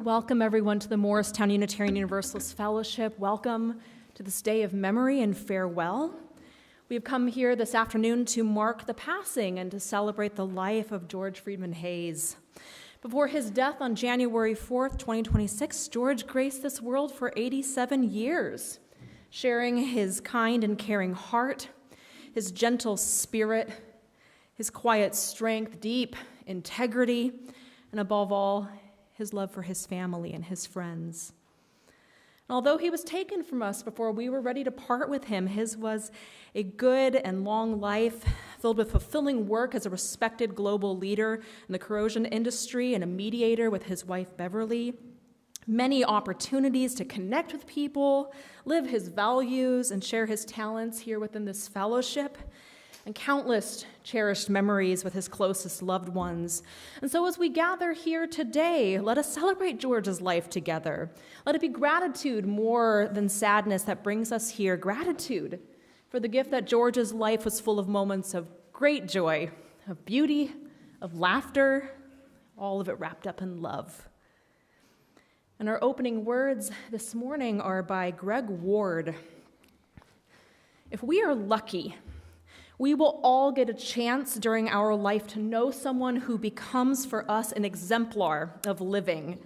Welcome, everyone, to the Morristown Unitarian Universalist Fellowship. Welcome to this day of memory and farewell. We have come here this afternoon to mark the passing and to celebrate the life of George Friedman Hayes. Before his death on January 4th, 2026, George graced this world for 87 years, sharing his kind and caring heart, his gentle spirit, his quiet strength, deep integrity, and above all, his love for his family and his friends. And although he was taken from us before we were ready to part with him, his was a good and long life filled with fulfilling work as a respected global leader in the corrosion industry and a mediator with his wife Beverly. Many opportunities to connect with people, live his values, and share his talents here within this fellowship, and countless cherished memories with his closest loved ones. And so as we gather here today, let us celebrate George's life together. Let it be gratitude more than sadness that brings us here. Gratitude for the gift that George's life was full of moments of great joy, of beauty, of laughter, all of it wrapped up in love. And our opening words this morning are by Greg Ward. If we are lucky, we will all get a chance during our life to know someone who becomes for us an exemplar of living.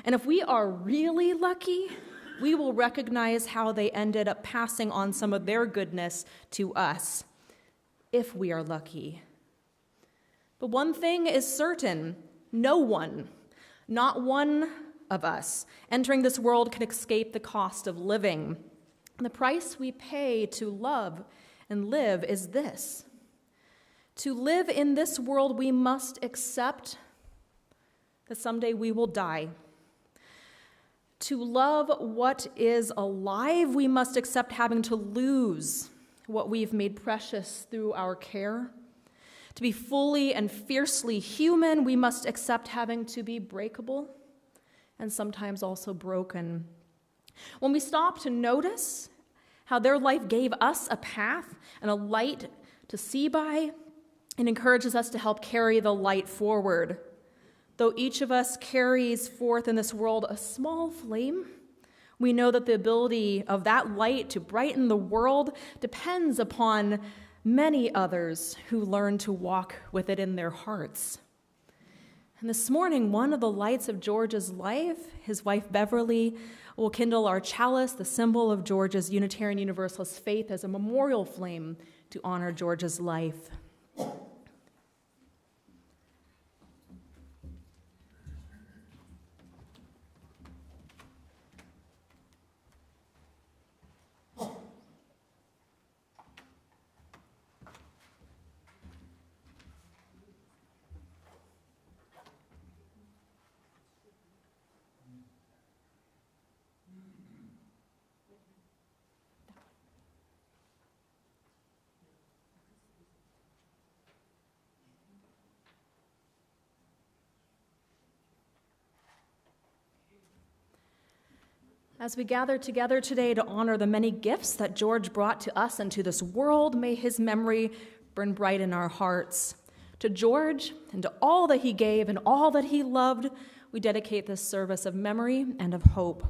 And if we are really lucky, we will recognize how they ended up passing on some of their goodness to us, if we are lucky. But one thing is certain: no one, not one of us, entering this world can escape the cost of living. And the price we pay to love and live is this: to live in this world, we must accept that someday we will die. To love what is alive, we must accept having to lose what we've made precious through our care. To be fully and fiercely human, we must accept having to be breakable and sometimes also broken. When we stop to notice how their life gave us a path and a light to see by, it encourages us to help carry the light forward. Though each of us carries forth in this world a small flame, we know that the ability of that light to brighten the world depends upon many others who learn to walk with it in their hearts. And this morning, one of the lights of George's life, his wife Beverly, will kindle our chalice, the symbol of George's Unitarian Universalist faith, as a memorial flame to honor George's life. As we gather together today to honor the many gifts that George brought to us and to this world, may his memory burn bright in our hearts. To George and to all that he gave and all that he loved, we dedicate this service of memory and of hope.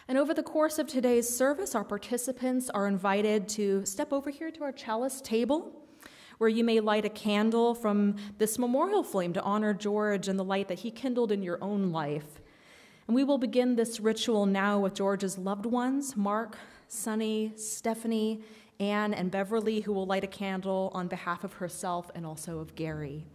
And over the course of today's service, our participants are invited to step over here to our chalice table, where you may light a candle from this memorial flame to honor George and the light that he kindled in your own life. And we will begin this ritual now with George's loved ones, Mark, Sunny, Stephanie, Anne, and Beverly, who will light a candle on behalf of herself and also of Gary.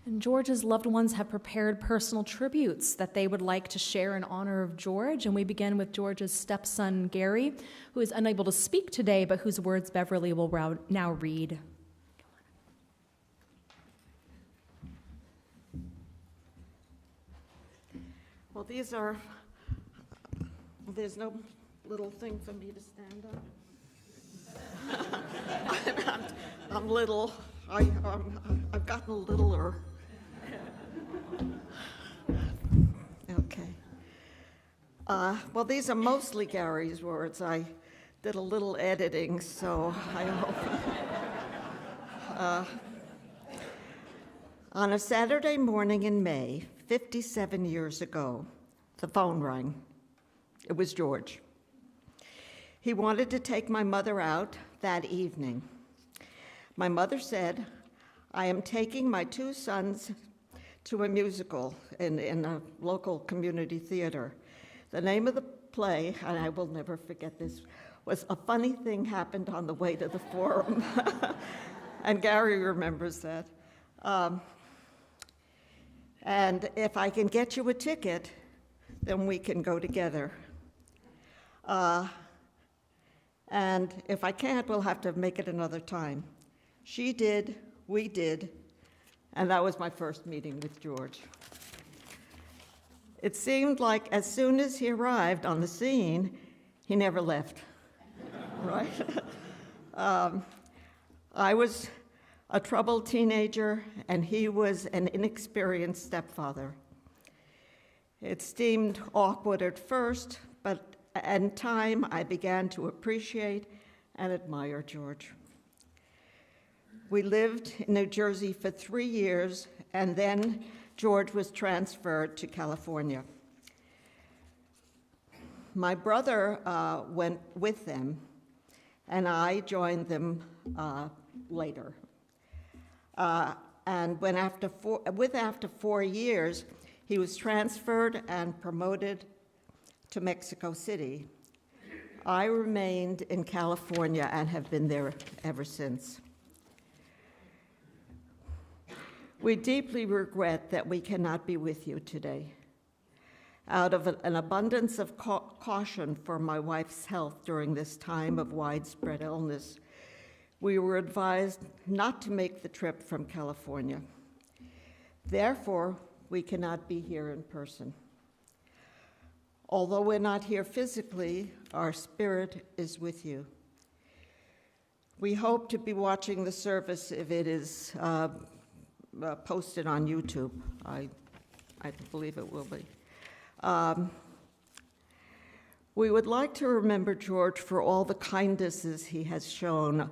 And George's loved ones have prepared personal tributes that they would like to share in honor of George. And we begin with George's stepson, Gary, who is unable to speak today, but whose words Beverly will now read. Well, there's no little thing for me to stand on. I'm little. I've gotten littler. Okay. Well, these are mostly Gary's words. I did a little editing, so I hope. On a Saturday morning in May, 57 years ago, the phone rang. It was George. He wanted to take my mother out that evening. My mother said, "I am taking my two sons to a musical in a local community theater. The name of the play, and I will never forget this, was a funny thing happened on the way to the forum. And Gary remembers that. And if I can get you a ticket, then we can go together. And if I can't, we'll have to make it another time. She did, we did, and that was my first meeting with George. It seemed like as soon as he arrived on the scene, he never left, right? I was a troubled teenager, and he was an inexperienced stepfather. It seemed awkward at first, but in time, I began to appreciate and admire George. We lived in New Jersey for 3 years, and then George was transferred to California. My brother went with them, and I joined them later. And after 4 years, he was transferred and promoted to Mexico City. I remained in California and have been there ever since. We deeply regret that we cannot be with you today. Out of an abundance of caution for my wife's health during this time of widespread illness, we were advised not to make the trip from California. Therefore, we cannot be here in person. Although we're not here physically, our spirit is with you. We hope to be watching the service if it is posted on YouTube. I believe it will be. We would like to remember George for all the kindnesses he has shown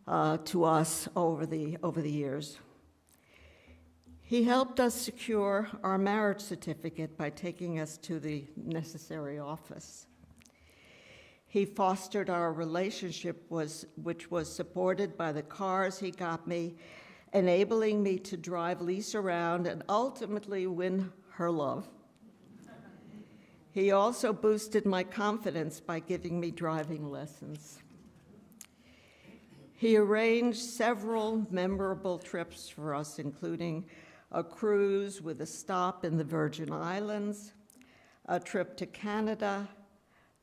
to us over the years. He helped us secure our marriage certificate by taking us to the necessary office. He fostered our relationship, which was supported by the cars he got me, enabling me to drive Lisa around and ultimately win her love. He also boosted my confidence by giving me driving lessons. He arranged several memorable trips for us, including a cruise with a stop in the Virgin Islands, a trip to Canada,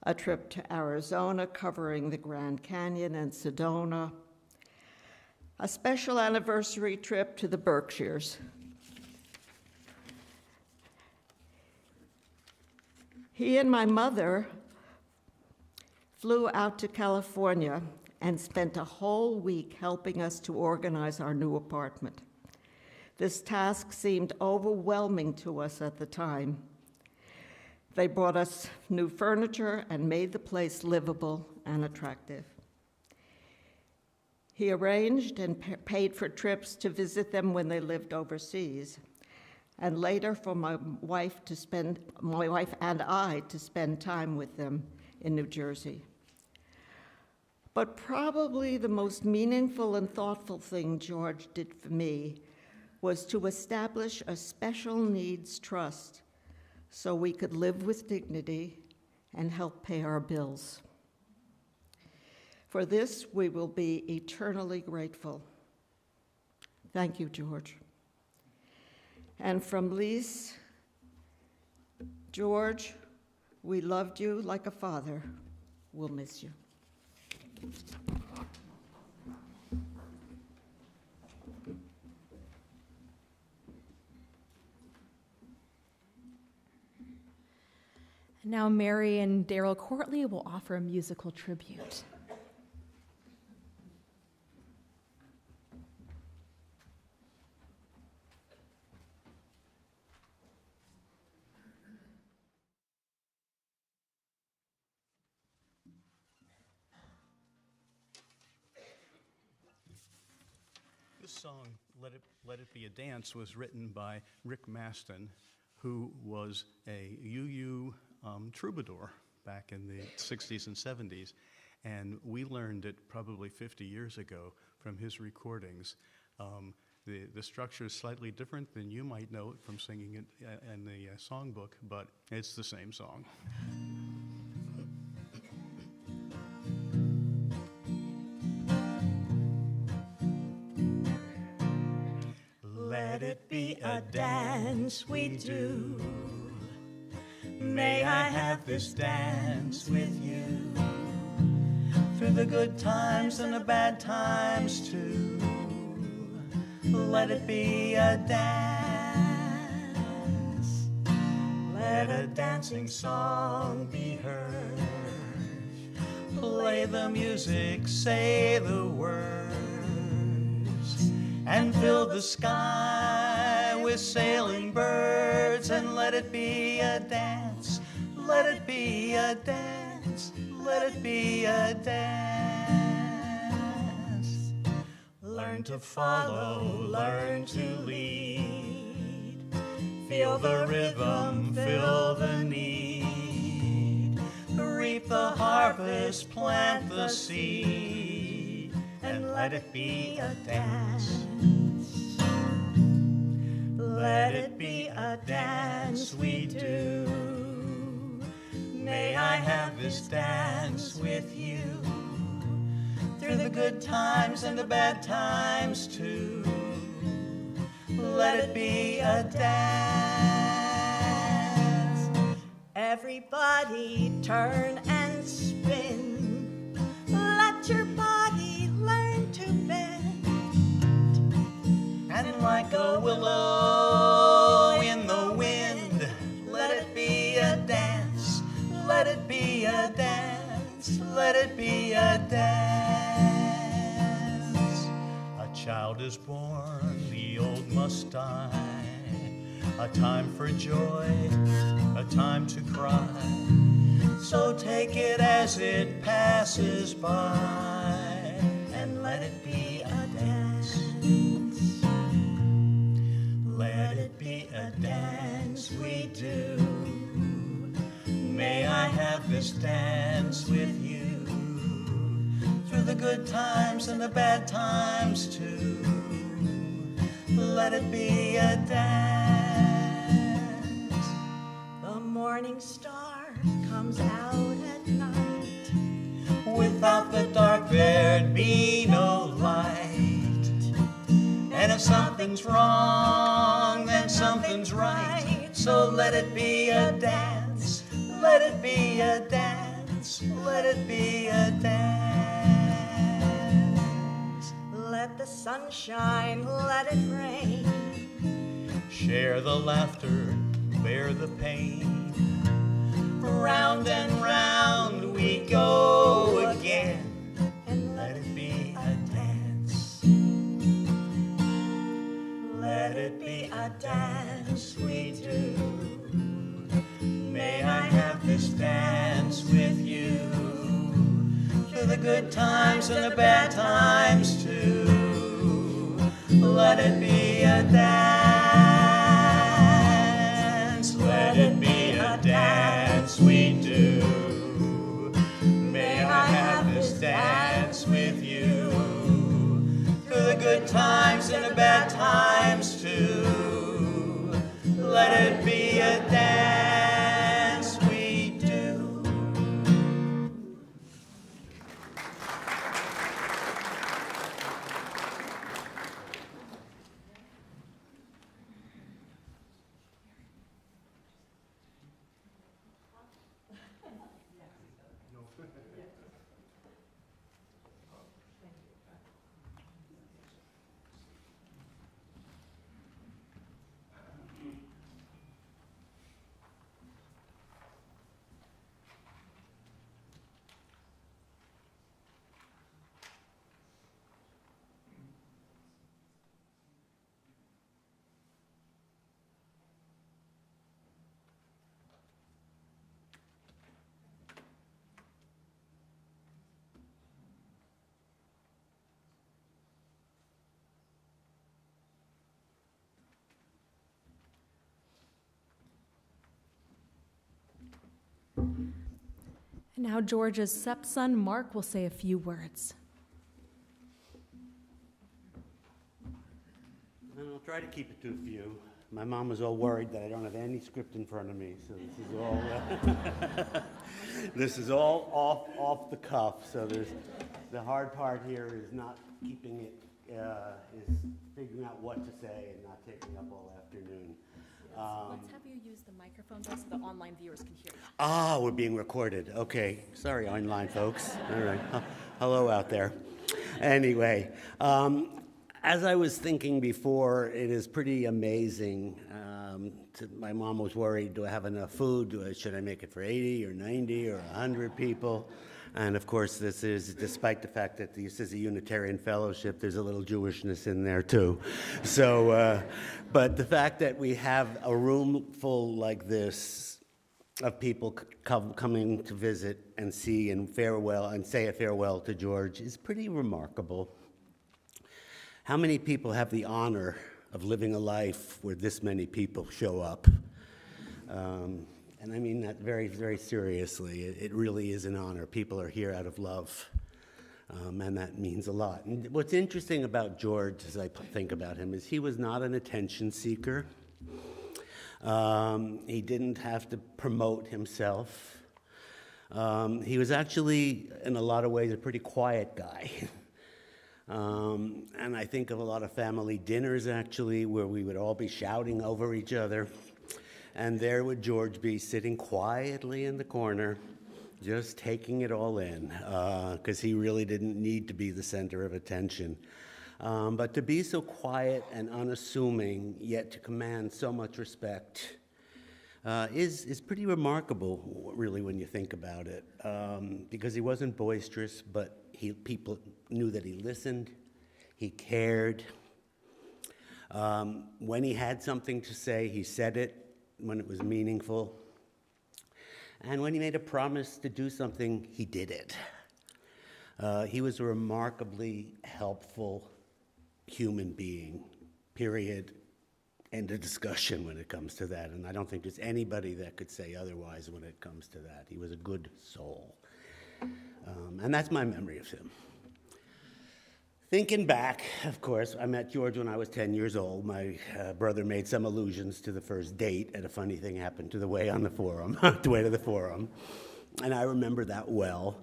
a trip to Arizona covering the Grand Canyon and Sedona, a special anniversary trip to the Berkshires. He and my mother flew out to California and spent a whole week helping us to organize our new apartment. This task seemed overwhelming to us at the time. They brought us new furniture and made the place livable and attractive. He arranged and paid for trips to visit them when they lived overseas, and later for my wife and I to spend time with them in New Jersey. But probably the most meaningful and thoughtful thing George did for me was to establish a special needs trust so we could live with dignity and help pay our bills. For this, we will be eternally grateful. Thank you, George. And from Lise, George, we loved you like a father. We'll miss you. Now Mary and Daryl Courtley will offer a musical tribute. This song, Let It Be a Dance, was written by Rick Maston, who was a UU troubadour back in the 60s and 70s, and we learned it probably 50 years ago from his recordings. The structure is slightly different than you might know it from singing it in the songbook, but it's the same song. let it be a dance we do. May I have this dance with you, through the good times and the bad times too. Let it be a dance, let a dancing song be heard. Play the music, say the words, and fill the sky with sailing birds. And let it be a dance, let it be a dance, let it be a dance. Learn to follow, learn to lead, feel the rhythm, feel the need. Reap the harvest, plant the seed, and let it be a dance. Let it be a dance we do. May I have this dance with you, through the good times and the bad times too. Let it be a dance. Everybody turn and spin. Let your body learn to bend. And like a willow in the wind, let it be a dance, let it be a dance, let it be a dance. A child is born, the old must die. A time for joy, a time to cry. So take it as it passes by, and let it be a dance. Let it be a dance we do. May I have this dance with you, through the good times and the bad times too. Let it be a dance. The morning star comes out at night. Without the dark there'd be no light. And if something's wrong, then something's right. So let it be a dance, let it be a dance, let it be a dance. Let the sun shine, let it rain. Share the laughter, bear the pain. Round and round we go again, and let it be a dance. Let it be a dance we do. May I have this dance with you, through the good times and the bad times too. Let it be a dance, let it be a dance we do. May I have this dance with you, through the good times and the bad times too. Let it be a dance we do. And now George's stepson, Mark, will say a few words. And I'll try to keep it to a few. My mom was all worried that I don't have any script in front of me, so this is all this is all off the cuff. So there's the hard part here is not keeping it is figuring out what to say and not taking up all afternoon. Let's have you use the microphone so the online viewers can hear you. Ah, we're being recorded. Okay. Sorry, online folks. All right. Hello out there. Anyway, as I was thinking before, it is pretty amazing. My mom was worried, do I have enough food? Should I make it for 80 or 90 or 100 people? And of course, this is, despite the fact that this is a Unitarian fellowship, there's a little Jewishness in there too. So, but the fact that we have a room full like this of people coming to visit and see and farewell and say a farewell to George is pretty remarkable. How many people have the honor of living a life where this many people show up? And I mean that very, very seriously. It really is an honor. People are here out of love, and that means a lot. And what's interesting about George, as I think about him, is he was not an attention seeker. He didn't have to promote himself. He was actually, in a lot of ways, a pretty quiet guy. And I think of a lot of family dinners, actually, where we would all be shouting over each other. And there would George be sitting quietly in the corner, just taking it all in, because he really didn't need to be the center of attention. But to be so quiet and unassuming, yet to command so much respect, is pretty remarkable, really, when you think about it. Because he wasn't boisterous, but people knew that he listened, he cared. When he had something to say, he said it when it was meaningful. And when he made a promise to do something, he did it. He was a remarkably helpful human being, period. End of discussion when it comes to that. And I don't think there's anybody that could say otherwise when it comes to that. He was a good soul. And that's my memory of him. Thinking back, of course, I met George when I was 10 years old. My brother made some allusions to the first date, and a funny thing happened to the way on the forum, the way to the forum. And I remember that well.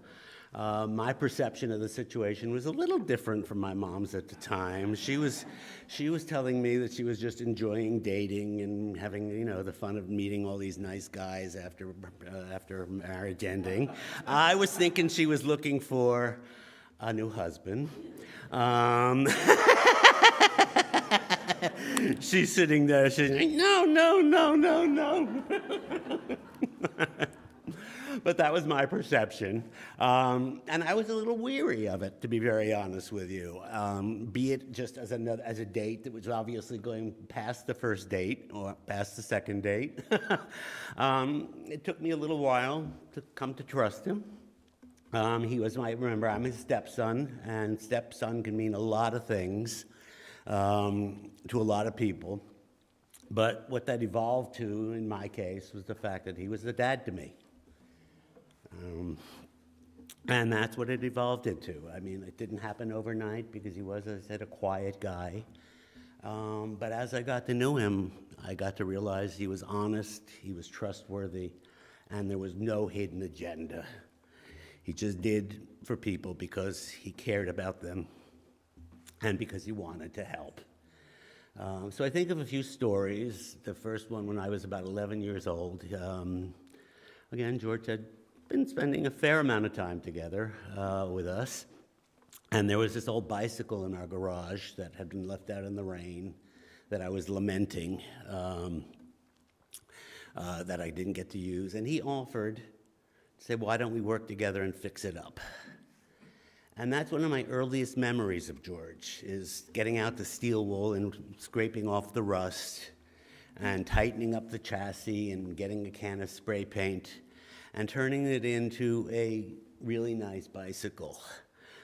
My perception of the situation was a little different from my mom's at the time. She was telling me that she was just enjoying dating and having, the fun of meeting all these nice guys after marriage ending. I was thinking she was looking for a new husband. She's sitting there, she's like, no. But that was my perception. And I was a little weary of it, to be very honest with you. Be it just as a date that was obviously going past the first date or past the second date. It took me a little while to come to trust him. Remember, I'm his stepson, and stepson can mean a lot of things to a lot of people. But what that evolved to, in my case, was the fact that he was the dad to me. And that's what it evolved into. I mean, it didn't happen overnight because he was, as I said, a quiet guy. But as I got to know him, I got to realize he was honest, he was trustworthy, and there was no hidden agenda. He just did for people because he cared about them and because he wanted to help. So I think of a few stories. The first one when I was about 11 years old. Again, George had been spending a fair amount of time together with us. And there was this old bicycle in our garage that had been left out in the rain that I was lamenting that I didn't get to use. And he offered to say, why don't we work together and fix it up? And that's one of my earliest memories of George, is getting out the steel wool and scraping off the rust and tightening up the chassis and getting a can of spray paint and turning it into a really nice bicycle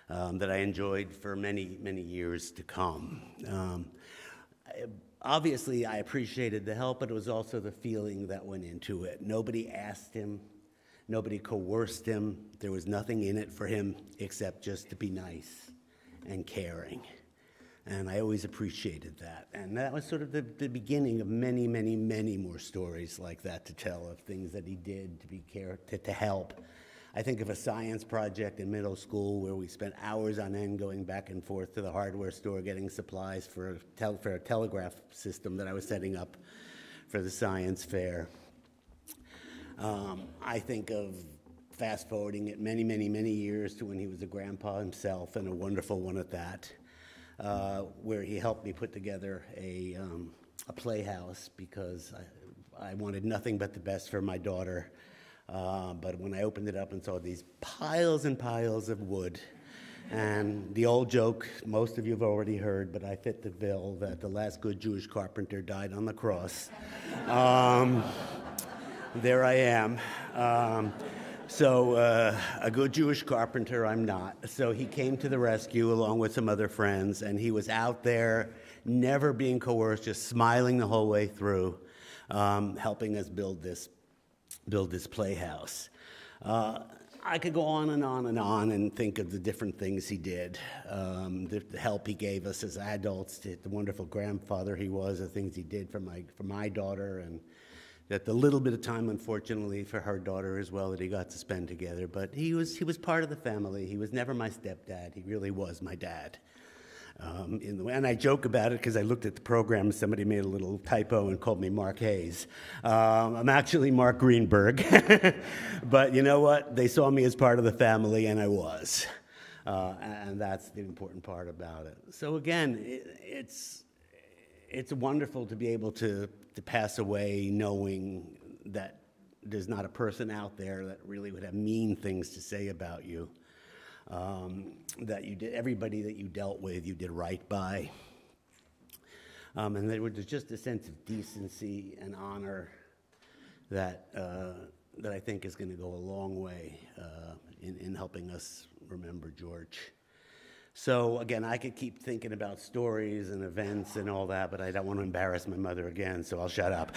that I enjoyed for many, many years to come. Obviously, I appreciated the help, but it was also the feeling that went into it. Nobody asked him. Nobody coerced him. There was nothing in it for him except just to be nice and caring. And I always appreciated that. And that was sort of the beginning of many, many, many more stories like that to tell, of things that he did to help. I think of a science project in middle school where we spent hours on end going back and forth to the hardware store getting supplies for a telegraph system that I was setting up for the science fair. I think of fast forwarding it many, many, many years to when he was a grandpa himself, and a wonderful one at that, where he helped me put together a playhouse because I wanted nothing but the best for my daughter. But when I opened it up and saw these piles and piles of wood, and the old joke most of you have already heard, but I fit the bill, that the last good Jewish carpenter died on the cross. There I am. So a good Jewish carpenter I'm not. So he came to the rescue along with some other friends, and he was out there, never being coerced, just smiling the whole way through, helping us build this playhouse. I could go on and on and on and think of the different things he did, the help he gave us as adults, the wonderful grandfather he was, the things he did for my daughter, and that the little bit of time, unfortunately, for her daughter as well that he got to spend together. But he was part of the family. He was never my stepdad. He really was my dad. And I joke about it because I looked at the program. Somebody made a little typo and called me Mark Hayes. I'm actually Mark Greenberg. But you know what? They saw me as part of the family, and I was. And that's the important part about it. So again, it's wonderful to be able to pass away knowing that there's not a person out there that really would have mean things to say about you. That you did, everybody that you dealt with, you did right by. And there was just a sense of decency and honor that I think is going to go a long way in helping us remember George. So again, I could keep thinking about stories and events and all that, but I don't want to embarrass my mother again, so I'll shut up.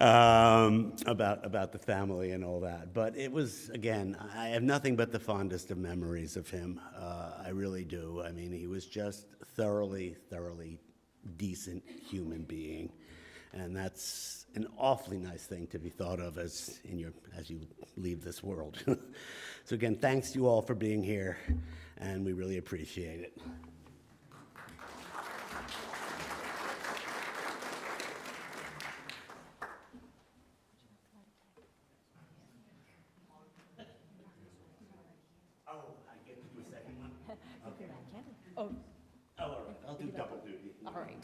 About the family and all that. But it was, again, I have nothing but the fondest of memories of him. I really do. I mean, he was just thoroughly decent human being. And that's an awfully nice thing to be thought of as you leave this world. So again, thanks to you all for being here, and we really appreciate it. Oh, I get to do a second one? Okay. Oh, all right. I'll do double duty. All right.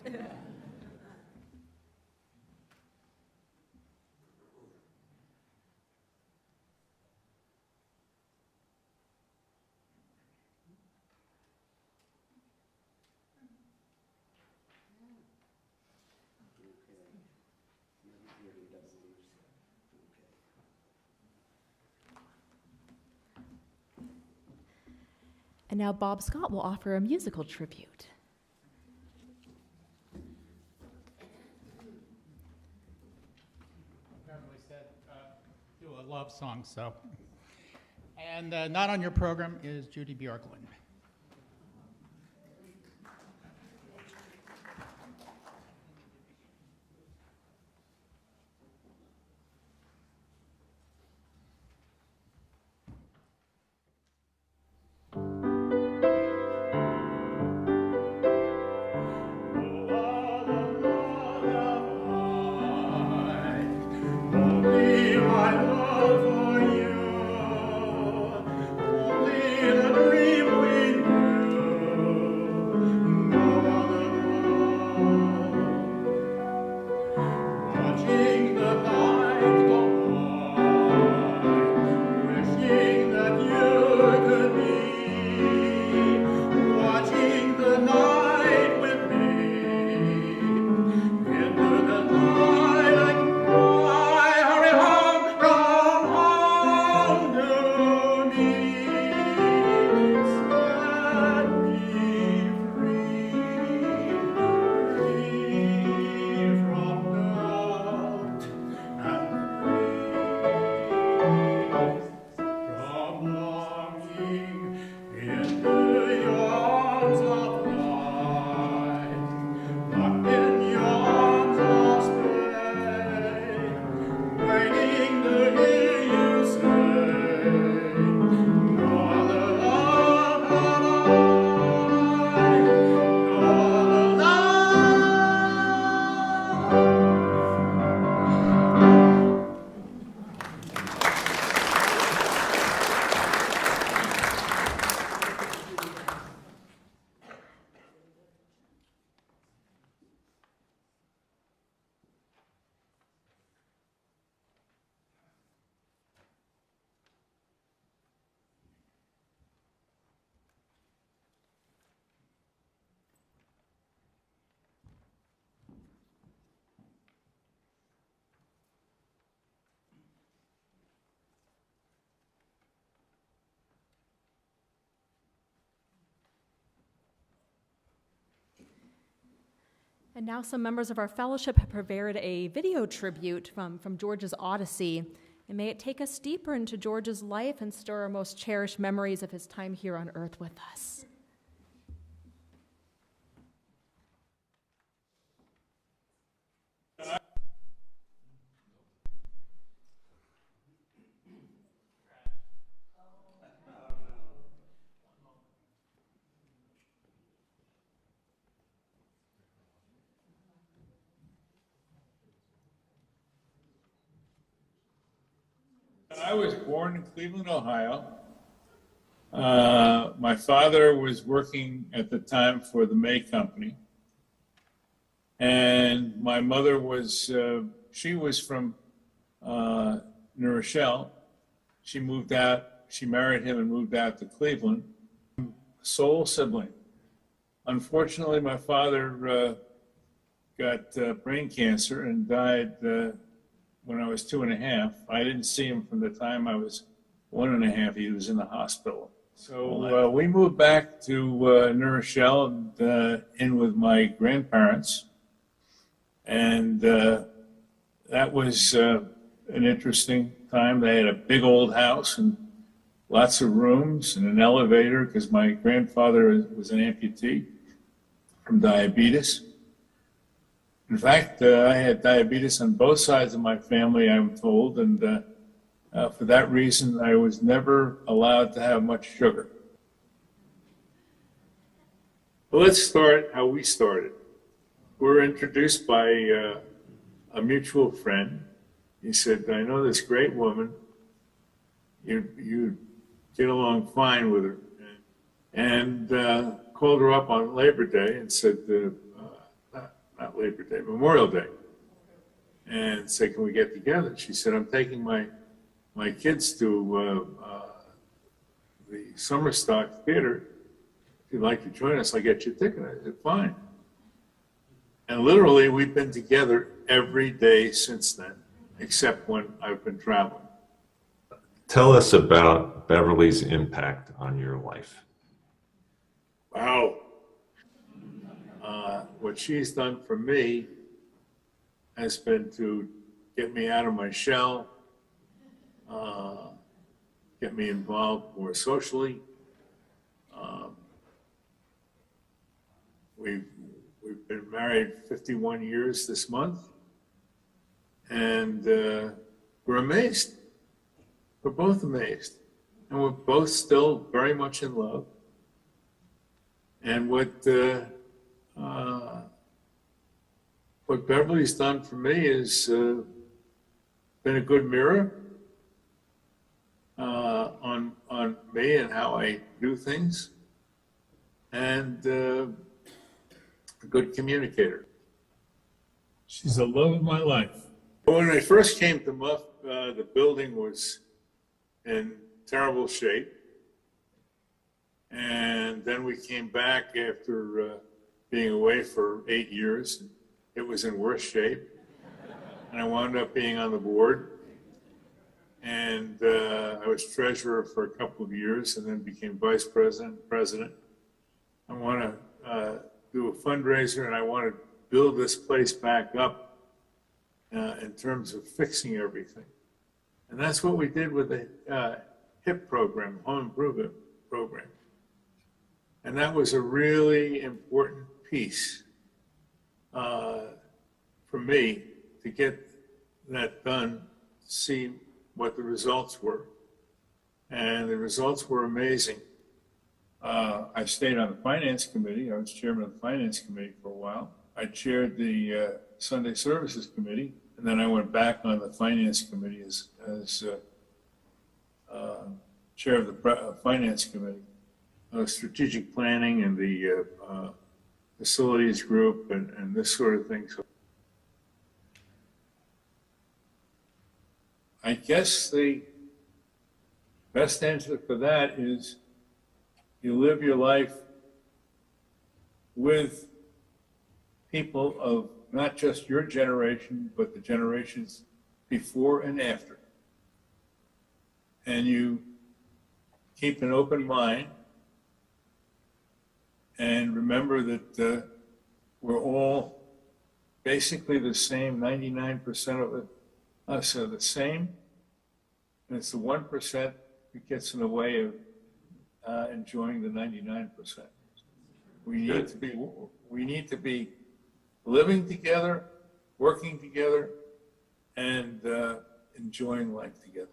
And now Bob Scott will offer a musical tribute. Beverly said, do a love song, so. And not on your program is Judy Bjorklund. Dream we And now some members of our fellowship have prepared a video tribute from George's Odyssey. And may it take us deeper into George's life and stir our most cherished memories of his time here on earth with us. I was born in Cleveland, Ohio. My father was working at the time for the May Company. And my mother was, she was from New Rochelle. She moved out, she married him and moved out to Cleveland. Sole sibling. Unfortunately, my father got brain cancer and died when I was 2.5. I didn't see him from the time I was 1.5. He was in the hospital. So we moved back to New Rochelle and in with my grandparents. And that was an interesting time. They had a big old house and lots of rooms and an elevator because my grandfather was an amputee from diabetes. In fact, I had diabetes on both sides of my family, I'm told, and for that reason, I was never allowed to have much sugar. Well, let's start how we started. We were introduced by a mutual friend. He said, I know this great woman. You get along fine with her. And called her up on Labor Day and said, not Labor Day, Memorial Day, and said, can we get together? She said, I'm taking my kids to the Summer Stock Theater. If you'd like to join us, I'll get you a ticket. I said, fine. And literally, we've been together every day since then, except when I've been traveling. Tell us about Beverly's impact on your life. Wow. What she's done for me has been to get me out of my shell, get me involved more socially. We've been married 51 years this month, and we're amazed. We're both amazed, and we're both still very much in love. And what Beverly's done for me is been a good mirror on me and how I do things, and a good communicator. She's the love of my life. When I first came to Muff, the building was in terrible shape. And then we came back after being away for 8 years. It was in worse shape. And I wound up being on the board. And I was treasurer for a couple of years and then became vice president, president. I want to do a fundraiser and I want to build this place back up in terms of fixing everything. And that's what we did with the HIP program, Home Improvement Program. And that was a really important piece for me to get that done, to see what the results were. And the results were amazing. I stayed on the finance committee. I was chairman of the finance committee for a while. I chaired the Sunday services committee, and then I went back on the finance committee as chair of the finance committee. Strategic planning and the facilities group and this sort of thing. So I guess the best answer for that is you live your life with people of not just your generation, but the generations before and after. And you keep an open mind and remember that we're all basically the same. 99% of us are the same, and it's the 1% that gets in the way of enjoying the 99%. We need to be living together, working together, and enjoying life together.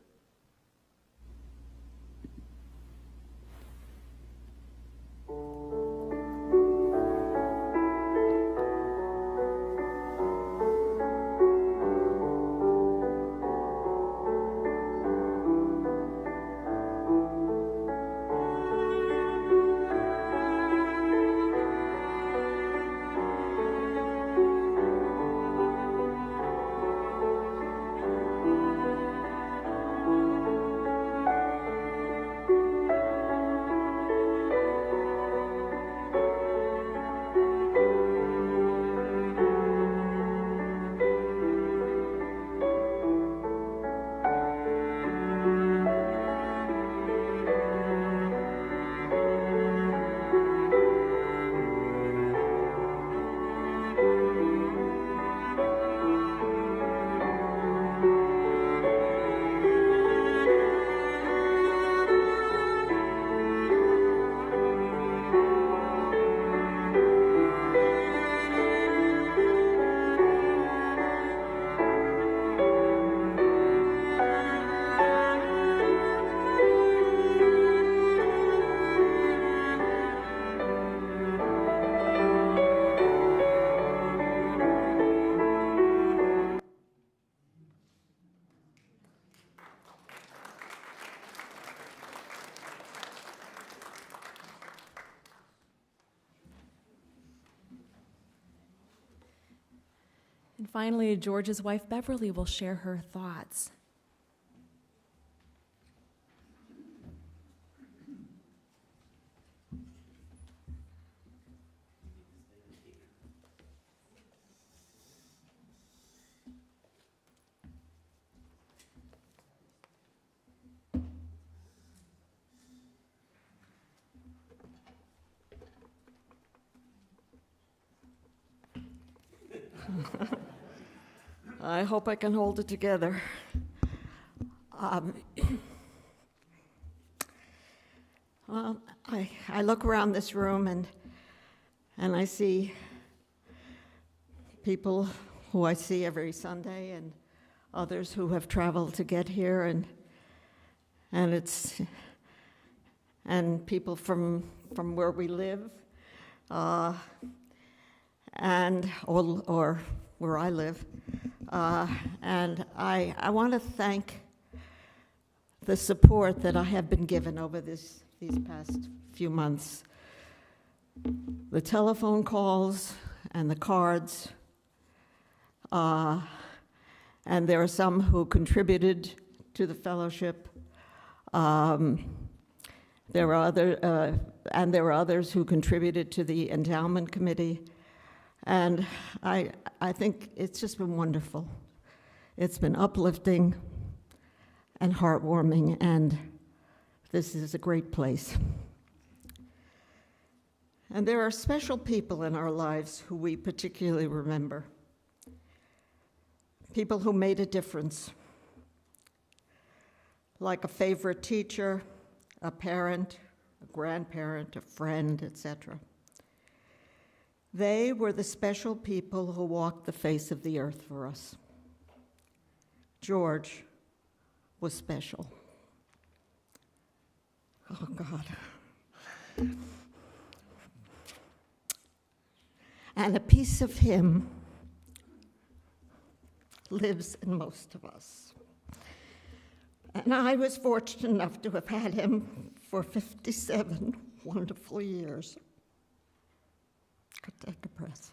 And finally, George's wife, Beverly, will share her thoughts. I hope I can hold it together. Well, I look around this room and I see people who I see every Sunday and others who have traveled to get here, and people from where we live, or where I live. And I want to thank the support that I have been given over these past few months. The telephone calls and the cards, and there are some who contributed to the fellowship. There are others who contributed to the endowment committee. And I think it's just been wonderful. It's been uplifting and heartwarming, and this is a great place. And there are special people in our lives who we particularly remember. People who made a difference, like a favorite teacher, a parent, a grandparent, a friend, etc. They were the special people who walked the face of the earth for us. George was special. Oh, God. And a piece of him lives in most of us. And I was fortunate enough to have had him for 57 wonderful years. Could take a breath.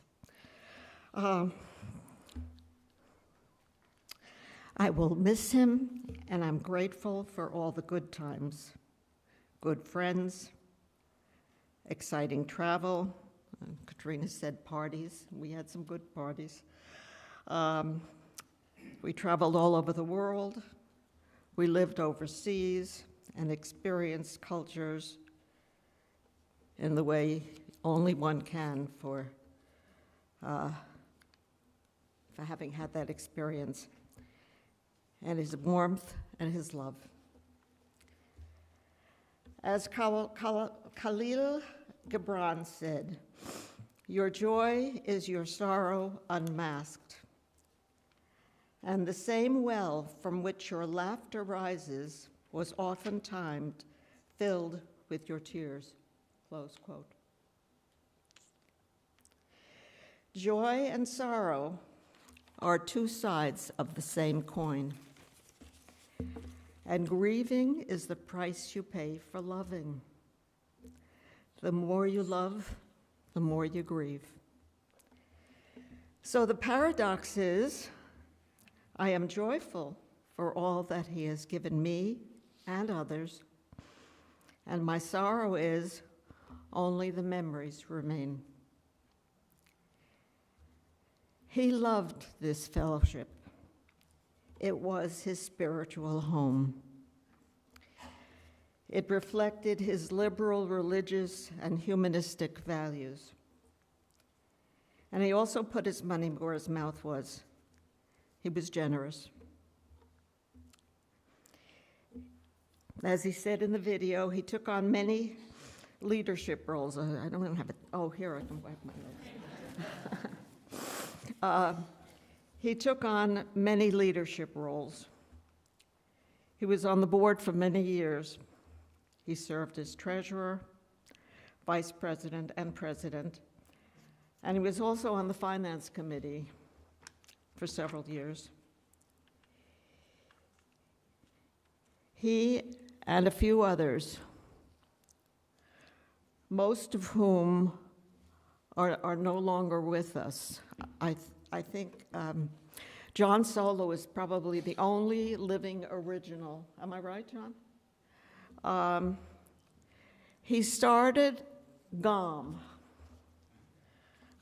I will miss him, and I'm grateful for all the good times, good friends, exciting travel. Katrina said parties. We had some good parties. We traveled all over the world. We lived overseas and experienced cultures in the way only one can for for having had that experience, and his warmth and his love. As Khalil Gibran said, "Your joy is your sorrow unmasked, and the same well from which your laughter rises was oftentimes filled with your tears." Close quote. Joy and sorrow are two sides of the same coin, and grieving is the price you pay for loving. The more you love, the more you grieve. So the paradox is, I am joyful for all that he has given me and others, and my sorrow is only the memories remain. He loved this fellowship. It was his spiritual home. It reflected his liberal, religious, and humanistic values. And he also put his money where his mouth was. He was generous. As he said in the video, he took on many leadership roles. I don't even have it. Oh, here, I can wipe my nose. He took on many leadership roles. He was on the board for many years. He served as treasurer, vice president, and president, and he was also on the finance committee for several years. He and a few others, most of whom are no longer with us. I think John Solo is probably the only living original. Am I right, John? He started GOM.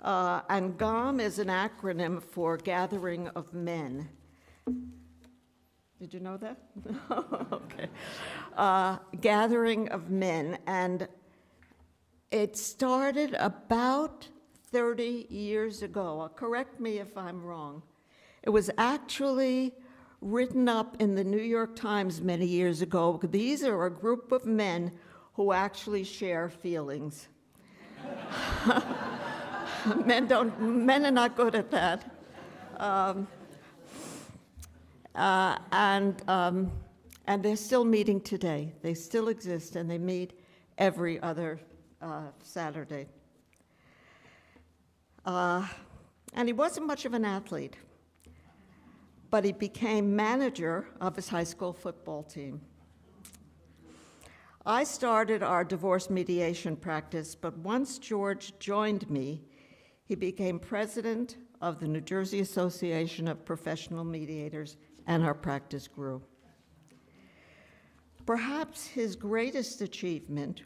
And GOM is an acronym for Gathering of Men. Did you know that? Okay. Gathering of Men. And it started about 30 years ago. Correct me if I'm wrong. It was actually written up in the New York Times many years ago. These are a group of men who actually share feelings. Men are not good at that. And they're still meeting today. They still exist, and they meet every other Saturday. And he wasn't much of an athlete, but he became manager of his high school football team. I started our divorce mediation practice, but once George joined me, he became president of the New Jersey Association of Professional Mediators, and our practice grew. Perhaps his greatest achievement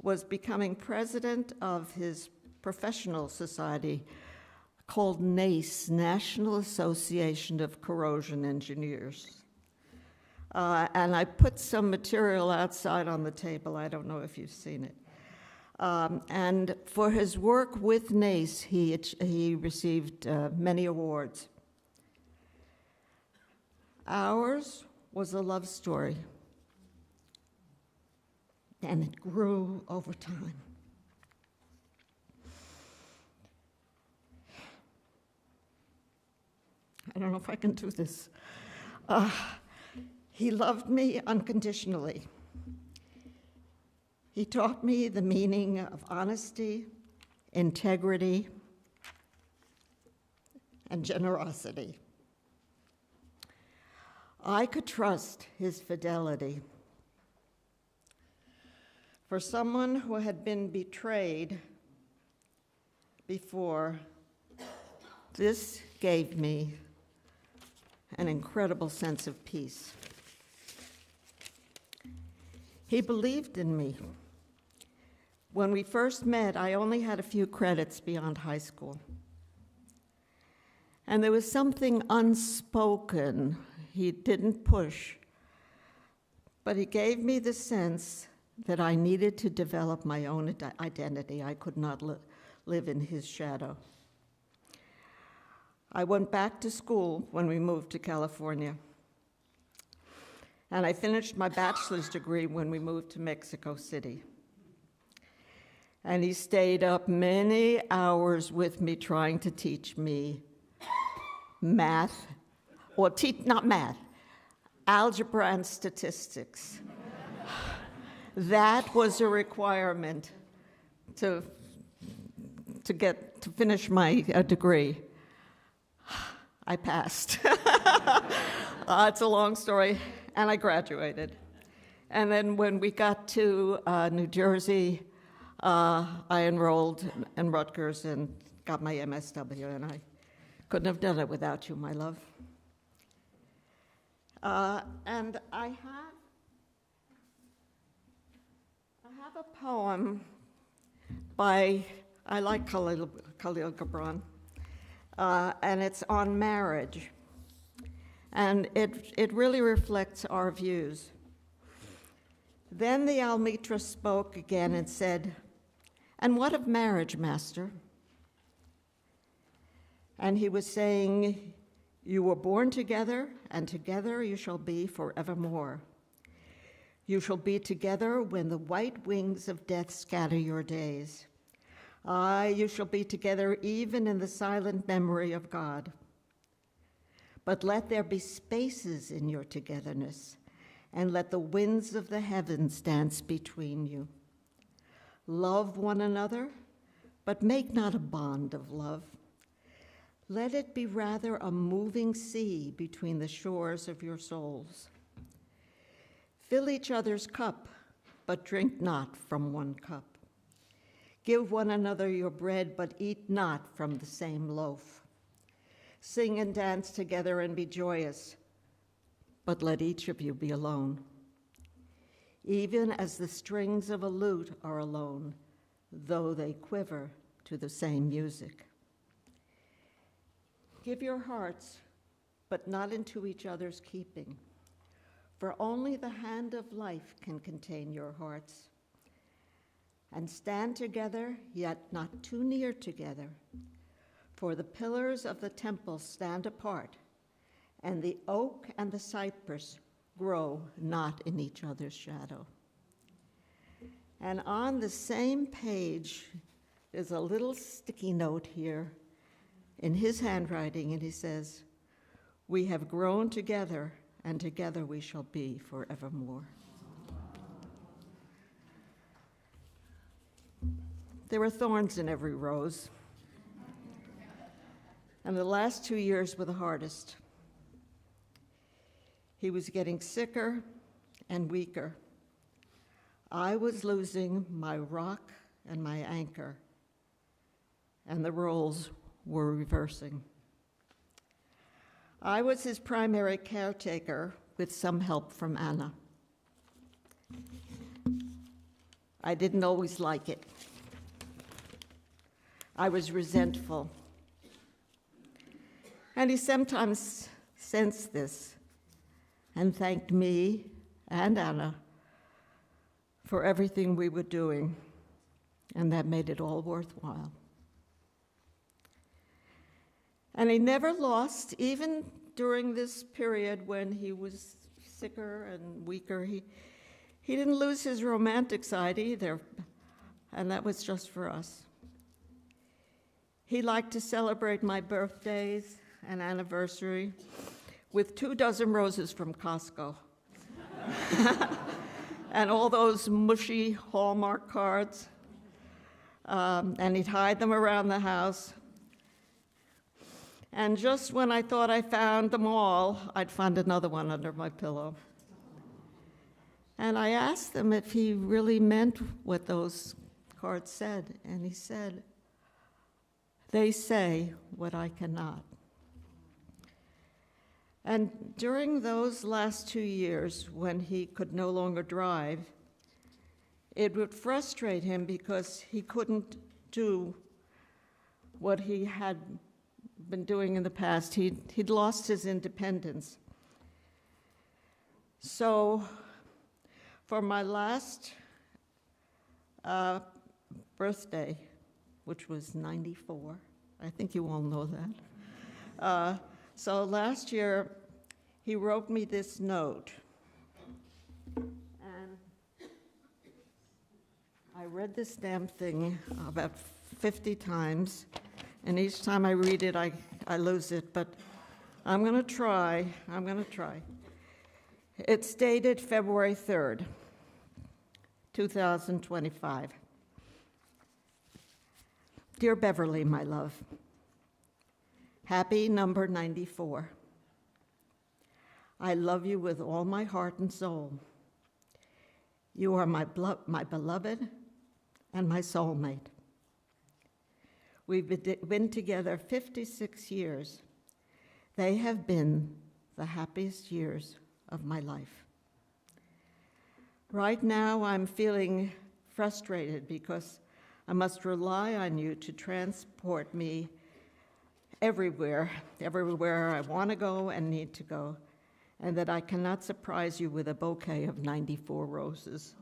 was becoming president of his professional society called NACE, National Association of Corrosion Engineers. And I put some material outside on the table. I don't know if you've seen it. And for his work with NACE, he received many awards. Ours was a love story, and it grew over time. I don't know if I can do this. He loved me unconditionally. He taught me the meaning of honesty, integrity, and generosity. I could trust his fidelity. For someone who had been betrayed before, this gave me an incredible sense of peace. He believed in me. When we first met, I only had a few credits beyond high school. And there was something unspoken. He didn't push, but he gave me the sense that I needed to develop my own identity. I could not live in his shadow. I went back to school when we moved to California. And I finished my bachelor's degree when we moved to Mexico City. And he stayed up many hours with me trying to teach me math, well, not math, algebra and statistics. That was a requirement to finish my degree. I passed. It's a long story, and I graduated. And then when we got to New Jersey, I enrolled in Rutgers and got my MSW, and I couldn't have done it without you, my love. And I have a poem by, I like Khalil Gibran, and it's on marriage. And it really reflects our views. Then the Almitra spoke again and said, "And what of marriage, Master?" And he was saying, "You were born together, and together you shall be forevermore. You shall be together when the white wings of death scatter your days. Aye, you shall be together even in the silent memory of God. But let there be spaces in your togetherness, and let the winds of the heavens dance between you. Love one another, but make not a bond of love. Let it be rather a moving sea between the shores of your souls. Fill each other's cup, but drink not from one cup. Give one another your bread, but eat not from the same loaf. Sing and dance together and be joyous, but let each of you be alone. Even as the strings of a lute are alone, though they quiver to the same music. Give your hearts, but not into each other's keeping, for only the hand of life can contain your hearts. And stand together, yet not too near together, for the pillars of the temple stand apart, and the oak and the cypress grow not in each other's shadow." And on the same page, there's a little sticky note here in his handwriting, and he says, "We have grown together, and together we shall be forevermore." There were thorns in every rose, and the last 2 years were the hardest. He was getting sicker and weaker. I was losing my rock and my anchor, and the roles were reversing. I was his primary caretaker with some help from Anna. I didn't always like it. I was resentful. And he sometimes sensed this and thanked me and Anna for everything we were doing, and that made it all worthwhile. And he never lost, even during this period when he was sicker and weaker, he didn't lose his romantic side either, and that was just for us. He liked to celebrate my birthdays and anniversary with 24 roses from Costco. And all those mushy Hallmark cards. And he'd hide them around the house. And just when I thought I found them all, I'd find another one under my pillow. And I asked him if he really meant what those cards said, and he said, "They say what I cannot." And during those last 2 years, when he could no longer drive, it would frustrate him because he couldn't do what he had been doing in the past. He'd lost his independence. So for my last birthday, which was 94, I think you all know that, So last year, he wrote me this note. And I read this damn thing about 50 times, and each time I read it, I lose it, but I'm going to try. It's dated February 3rd, 2025. Dear Beverly, my love, happy number 94. I love you with all my heart and soul. You are my beloved and my soulmate. We've been together 56 years. They have been the happiest years of my life. Right now, I'm feeling frustrated because I must rely on you to transport me everywhere I want to go and need to go, and that I cannot surprise you with a bouquet of 94 roses,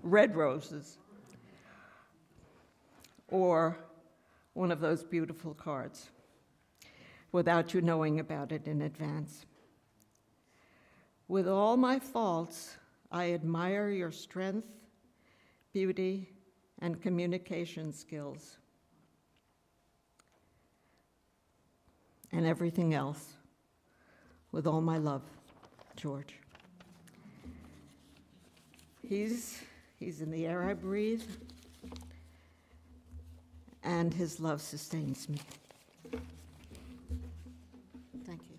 red roses, or one of those beautiful cards, without you knowing about it in advance. With all my faults, I admire your strength, beauty, and communication skills, and everything else. With all my love, George. He's in the air I breathe, and his love sustains me. Thank you.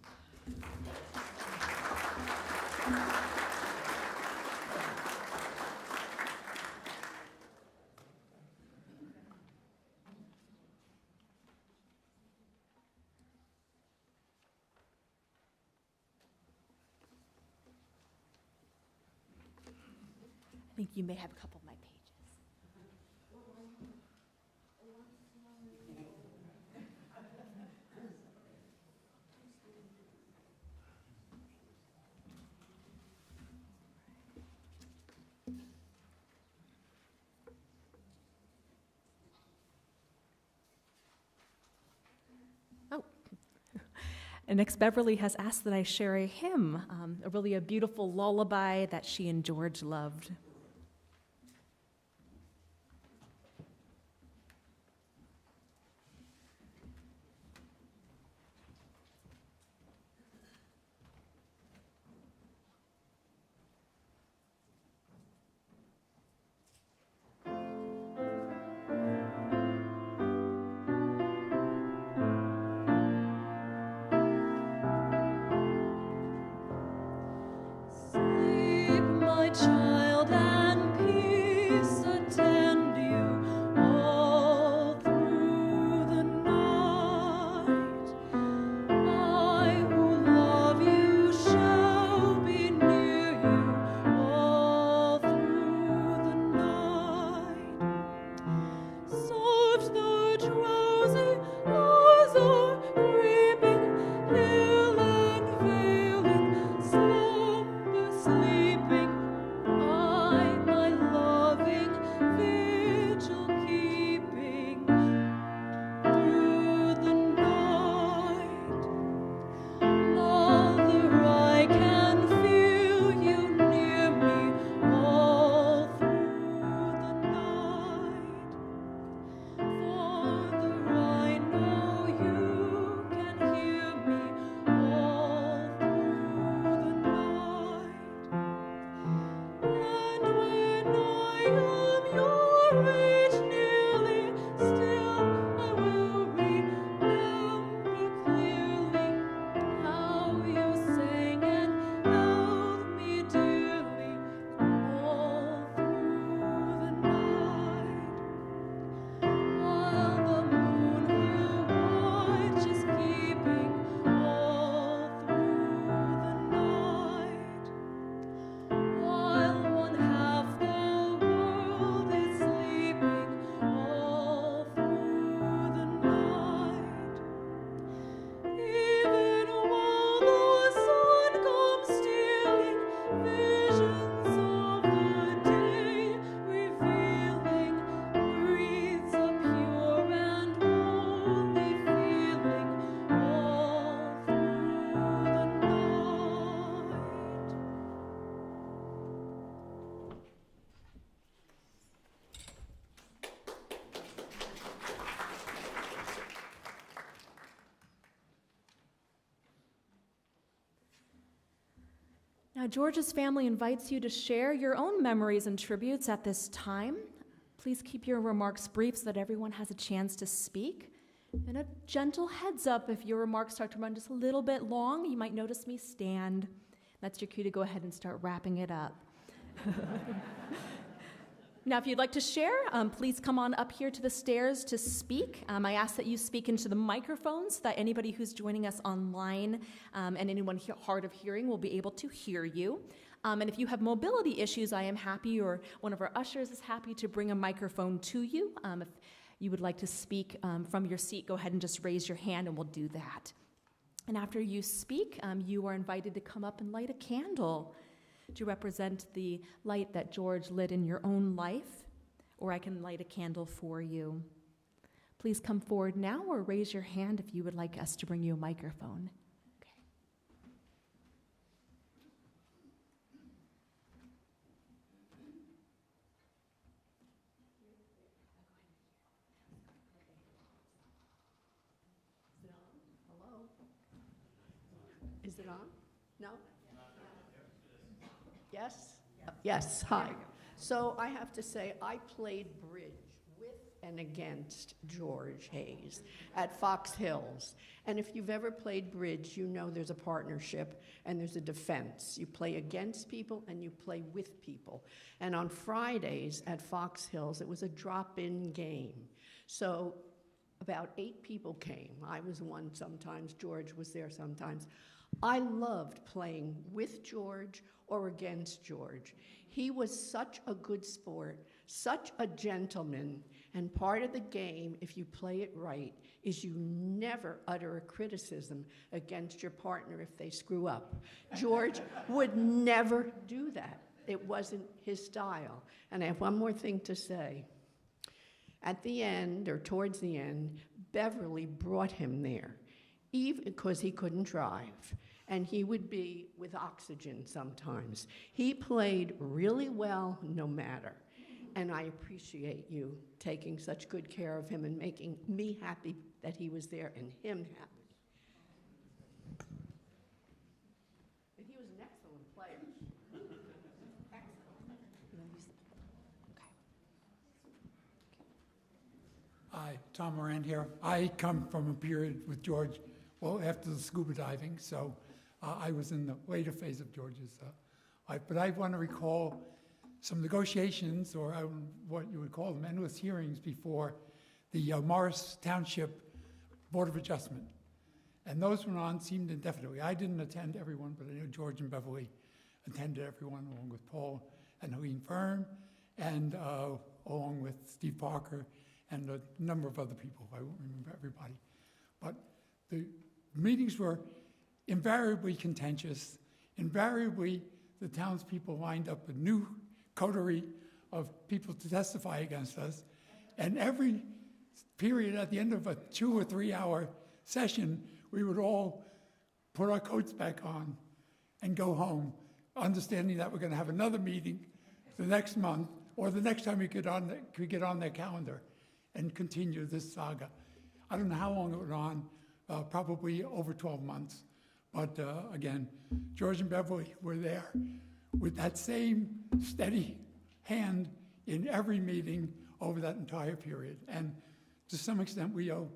I think you may have a couple of my pages. Oh. And next, Beverly has asked that I share a hymn, a beautiful lullaby that she and George loved. Sleep, my child, George's family invites you to share your own memories and tributes at this time. Please keep your remarks brief so that everyone has a chance to speak. And a gentle heads up if your remarks start to run just a little bit long, you might notice me stand. That's your cue to go ahead and start wrapping it up. Now, if you'd like to share, please come on up here to the stairs to speak. I ask that you speak into the microphones so that anybody who's joining us online and anyone hard of hearing will be able to hear you. And if you have mobility issues, I am happy, or one of our ushers is happy to bring a microphone to you. If you would like to speak from your seat, go ahead and just raise your hand and we'll do that. And after you speak, you are invited to come up and light a candle to represent the light that George lit in your own life, or I can light a candle for you. Please come forward now or raise your hand if you would like us to bring you a microphone. Okay. Is it on? Hello? Is it on? No? Yes? Yes, hi. So I have to say, I played bridge with and against George Hayes at Fox Hills. And if you've ever played bridge, you know there's a partnership and there's a defense. You play against people and you play with people. And on Fridays at Fox Hills, it was a drop-in game. So about 8 people came. I was one sometimes. George was there sometimes. I loved playing with George or against George. He was such a good sport, such a gentleman, and part of the game, if you play it right, is you never utter a criticism against your partner if they screw up. George would never do that. It wasn't his style. And I have one more thing to say. At the end, or towards the end, Beverly brought him there, even because he couldn't drive. And he would be with oxygen sometimes. He played really well no matter. And I appreciate you taking such good care of him and making me happy that he was there and him happy. And he was an excellent player. Excellent. Hi, Tom Moran here. I come from a period with George, well, after the scuba diving, so I was in the later phase of George's life. But I want to recall some negotiations, or what you would call them, endless hearings before the Morris Township Board of Adjustment. And those went on, seemed indefinitely. I didn't attend everyone, but I know George and Beverly attended everyone, along with Paul and Helene Firm, and along with Steve Parker and a number of other people. I won't remember everybody. But the meetings were invariably contentious. Invariably, the townspeople lined up a new coterie of people to testify against us. And every period at the end of a 2 or 3 hour session, we would all put our coats back on and go home, understanding that we're going to have another meeting the next month or the next time we get on their calendar and continue this saga. I don't know how long it went on, probably over 12 months. But again, George and Beverly were there with that same steady hand in every meeting over that entire period. And to some extent, we owe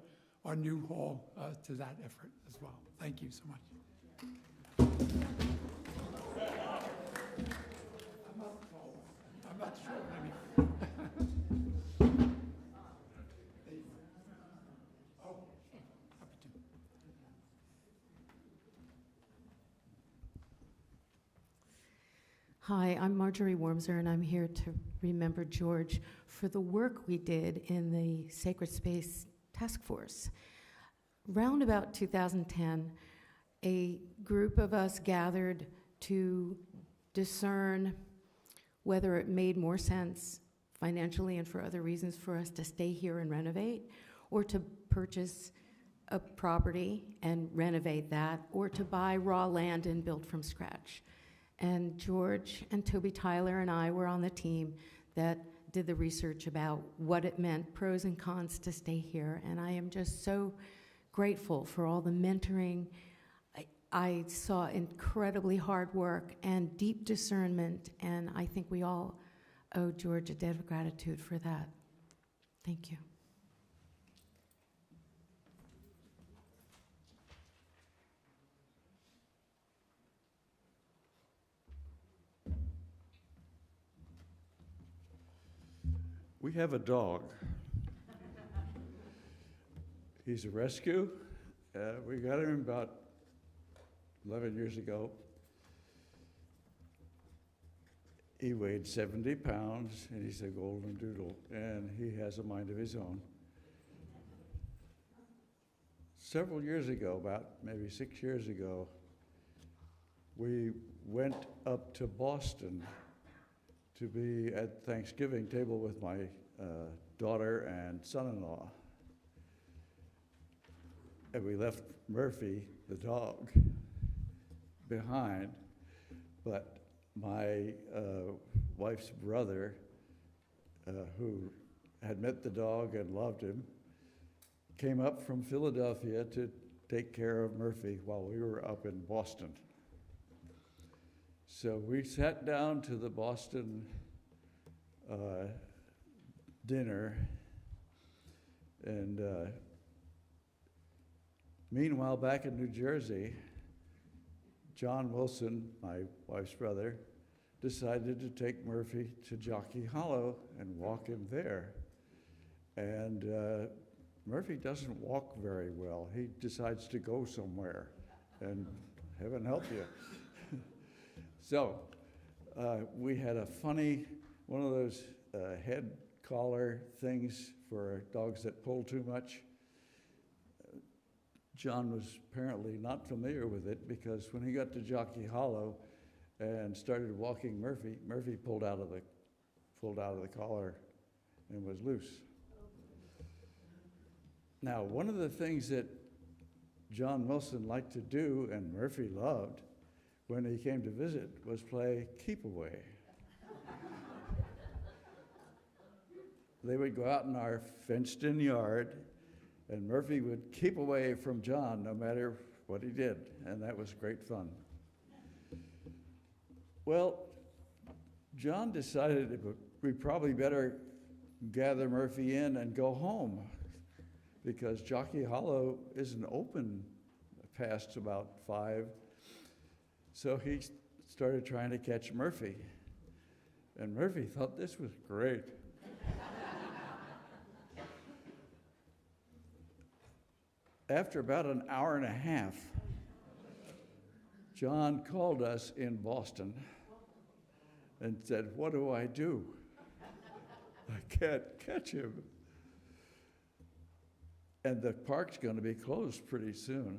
our new hall to that effort as well. Thank you so much. I'm not sure. Hi, I'm Marjorie Wormser, and I'm here to remember George for the work we did in the Sacred Space Task Force. Round about 2010, a group of us gathered to discern whether it made more sense financially and for other reasons for us to stay here and renovate, or to purchase a property and renovate that, or to buy raw land and build from scratch. And George and Toby Tyler and I were on the team that did the research about what it meant, pros and cons to stay here. And I am just so grateful for all the mentoring. I saw incredibly hard work and deep discernment, and I think we all owe George a debt of gratitude for that. Thank you. We have a dog. He's a rescue. We got him about 11 years ago. He weighed 70 pounds, and he's a golden doodle, and he has a mind of his own. Several years ago, about maybe 6 years ago, we went up to Boston to be at Thanksgiving table with my daughter and son-in-law. And we left Murphy, the dog, behind, but my wife's brother, who had met the dog and loved him, came up from Philadelphia to take care of Murphy while we were up in Boston. So we sat down to the Boston dinner, and meanwhile, back in New Jersey, John Wilson, my wife's brother, decided to take Murphy to Jockey Hollow and walk him there. And Murphy doesn't walk very well. He decides to go somewhere, and heaven help you. So we had a funny, one of those head collar things for dogs that pull too much. John was apparently not familiar with it, because when he got to Jockey Hollow and started walking Murphy, Murphy pulled out of the collar and was loose. Now, one of the things that John Wilson liked to do, and Murphy loved, when he came to visit, was play keep away. They would go out in our fenced-in yard, and Murphy would keep away from John no matter what he did, and that was great fun. Well, John decided we probably better gather Murphy in and go home, because Jockey Hollow isn't open past about 5. So he started trying to catch Murphy, and Murphy thought this was great. After about an hour and a half, John called us in Boston and said, "What do I do? I can't catch him. And the park's going to be closed pretty soon."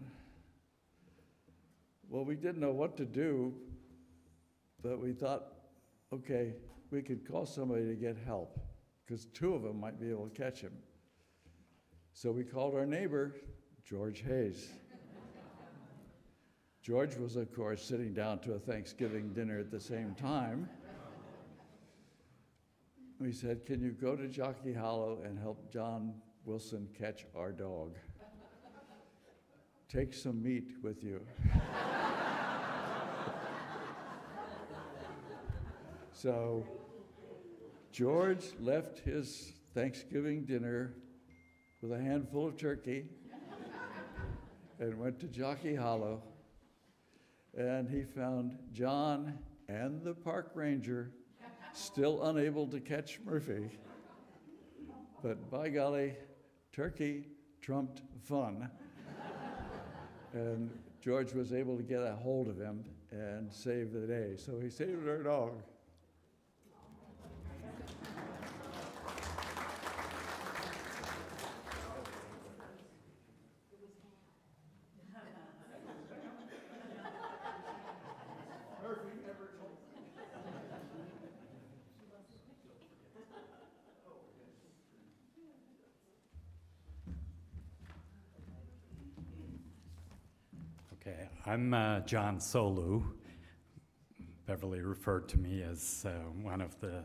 Well, we didn't know what to do, but we thought, okay, we could call somebody to get help, because 2 of them might be able to catch him. So we called our neighbor, George Hayes. George was, of course, sitting down to a Thanksgiving dinner at the same time. We said, "Can you go to Jockey Hollow and help John Wilson catch our dog? Take some meat with you." So George left his Thanksgiving dinner with a handful of turkey and went to Jockey Hollow, and he found John and the park ranger still unable to catch Murphy. But by golly, turkey trumped fun. And George was able to get a hold of him and save the day. So he saved our dog. Okay, I'm John Solu. Beverly referred to me as one of the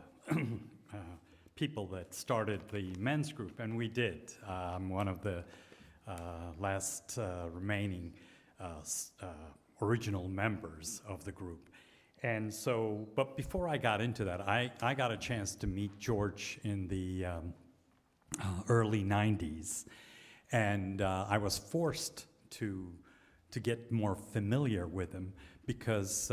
people that started the men's group, and we did. I'm one of the last remaining original members of the group. And so, but before I got into that, I got a chance to meet George in the early 90s. And I was forced to get more familiar with him because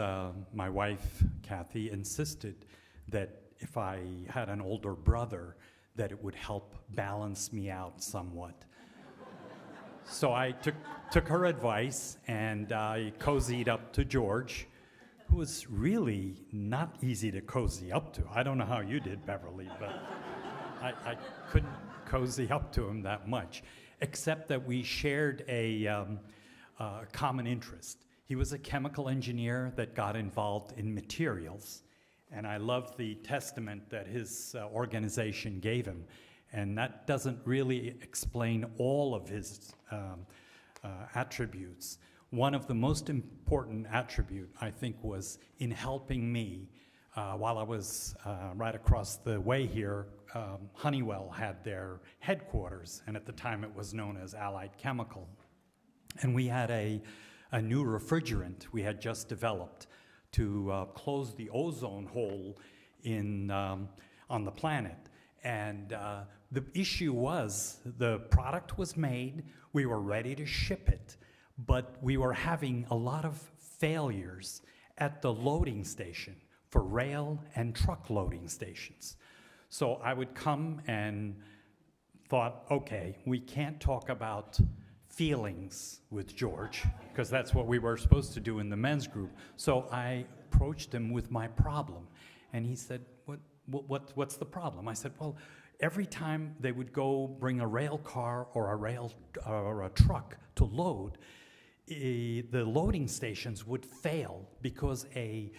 my wife, Kathy, insisted that if I had an older brother, that it would help balance me out somewhat. So I took her advice, and I cozied up to George, who was really not easy to cozy up to. I don't know how you did, Beverly, but I couldn't cozy up to him that much, except that we shared a common interest. He was a chemical engineer that got involved in materials, and I love the testament that his organization gave him. And that doesn't really explain all of his attributes. One of the most important attribute, I think, was in helping me while I was right across the way here. Honeywell had their headquarters, and at the time it was known as Allied Chemical. And we had a new refrigerant we had just developed to close the ozone hole on the planet. And the issue was the product was made, we were ready to ship it, but we were having a lot of failures at the loading station for rail and truck loading stations. So I would come and thought, okay, we can't talk about feelings with George, because that's what we were supposed to do in the men's group. So I approached him with my problem, and he said, what's the problem? I said, well, every time they would go bring a rail car or a truck to load, the loading stations would fail because a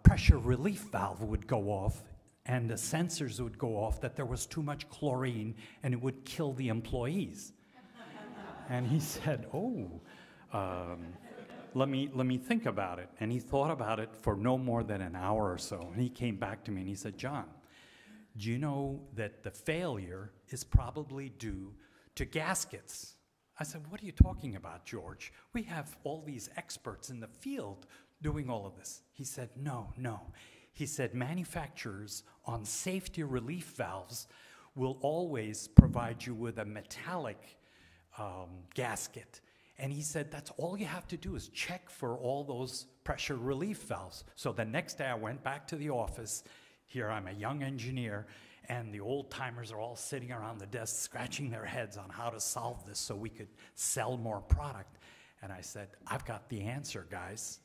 pressure relief valve would go off and the sensors would go off that there was too much chlorine and it would kill the employees. And he said, let me think about it. And he thought about it for no more than an hour or so. And he came back to me and he said, John, do you know that the failure is probably due to gaskets? I said, what are you talking about, George? We have all these experts in the field doing all of this. He said, no. He said, manufacturers on safety relief valves will always provide you with a metallic gasket. And he said, that's all you have to do is check for all those pressure relief valves. So the next day I went back to the office. Here I'm a young engineer, and the old timers are all sitting around the desk scratching their heads on how to solve this so we could sell more product. And I said, I've got the answer, guys.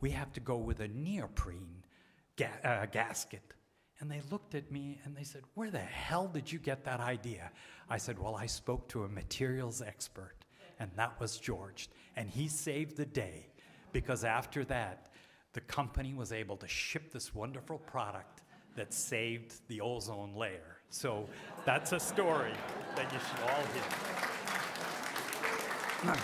We have to go with a neoprene gasket. And they looked at me and they said, where the hell did you get that idea? I said, well, I spoke to a materials expert, and that was George. And he saved the day, because after that, the company was able to ship this wonderful product that saved the ozone layer. So that's a story that you should all hear.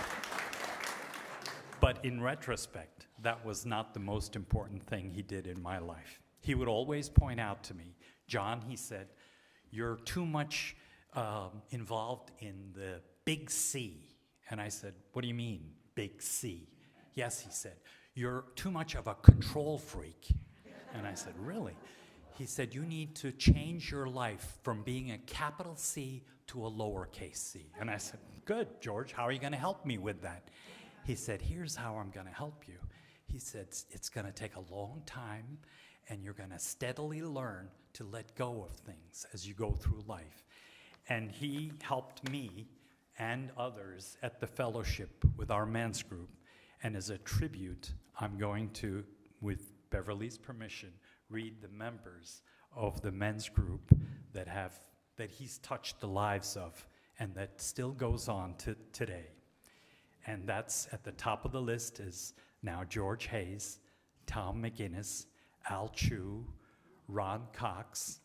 But in retrospect, that was not the most important thing he did in my life. He would always point out to me, John, he said, you're too much involved in the big C. And I said, what do you mean, big C? Yes, he said, you're too much of a control freak. And I said, really? He said, you need to change your life from being a capital C to a lowercase c. And I said, good, George, how are you going to help me with that? He said, here's how I'm going to help you. He said, it's going to take a long time, and you're going to steadily learn to let go of things as you go through life. And he helped me and others at the fellowship with our men's group. And as a tribute, I'm going to, with Beverly's permission, read the members of the men's group that he's touched the lives of and that still goes on to today. And that's at the top of the list is now George Hayes, Tom McGinnis, Al Chu, Ron Cox,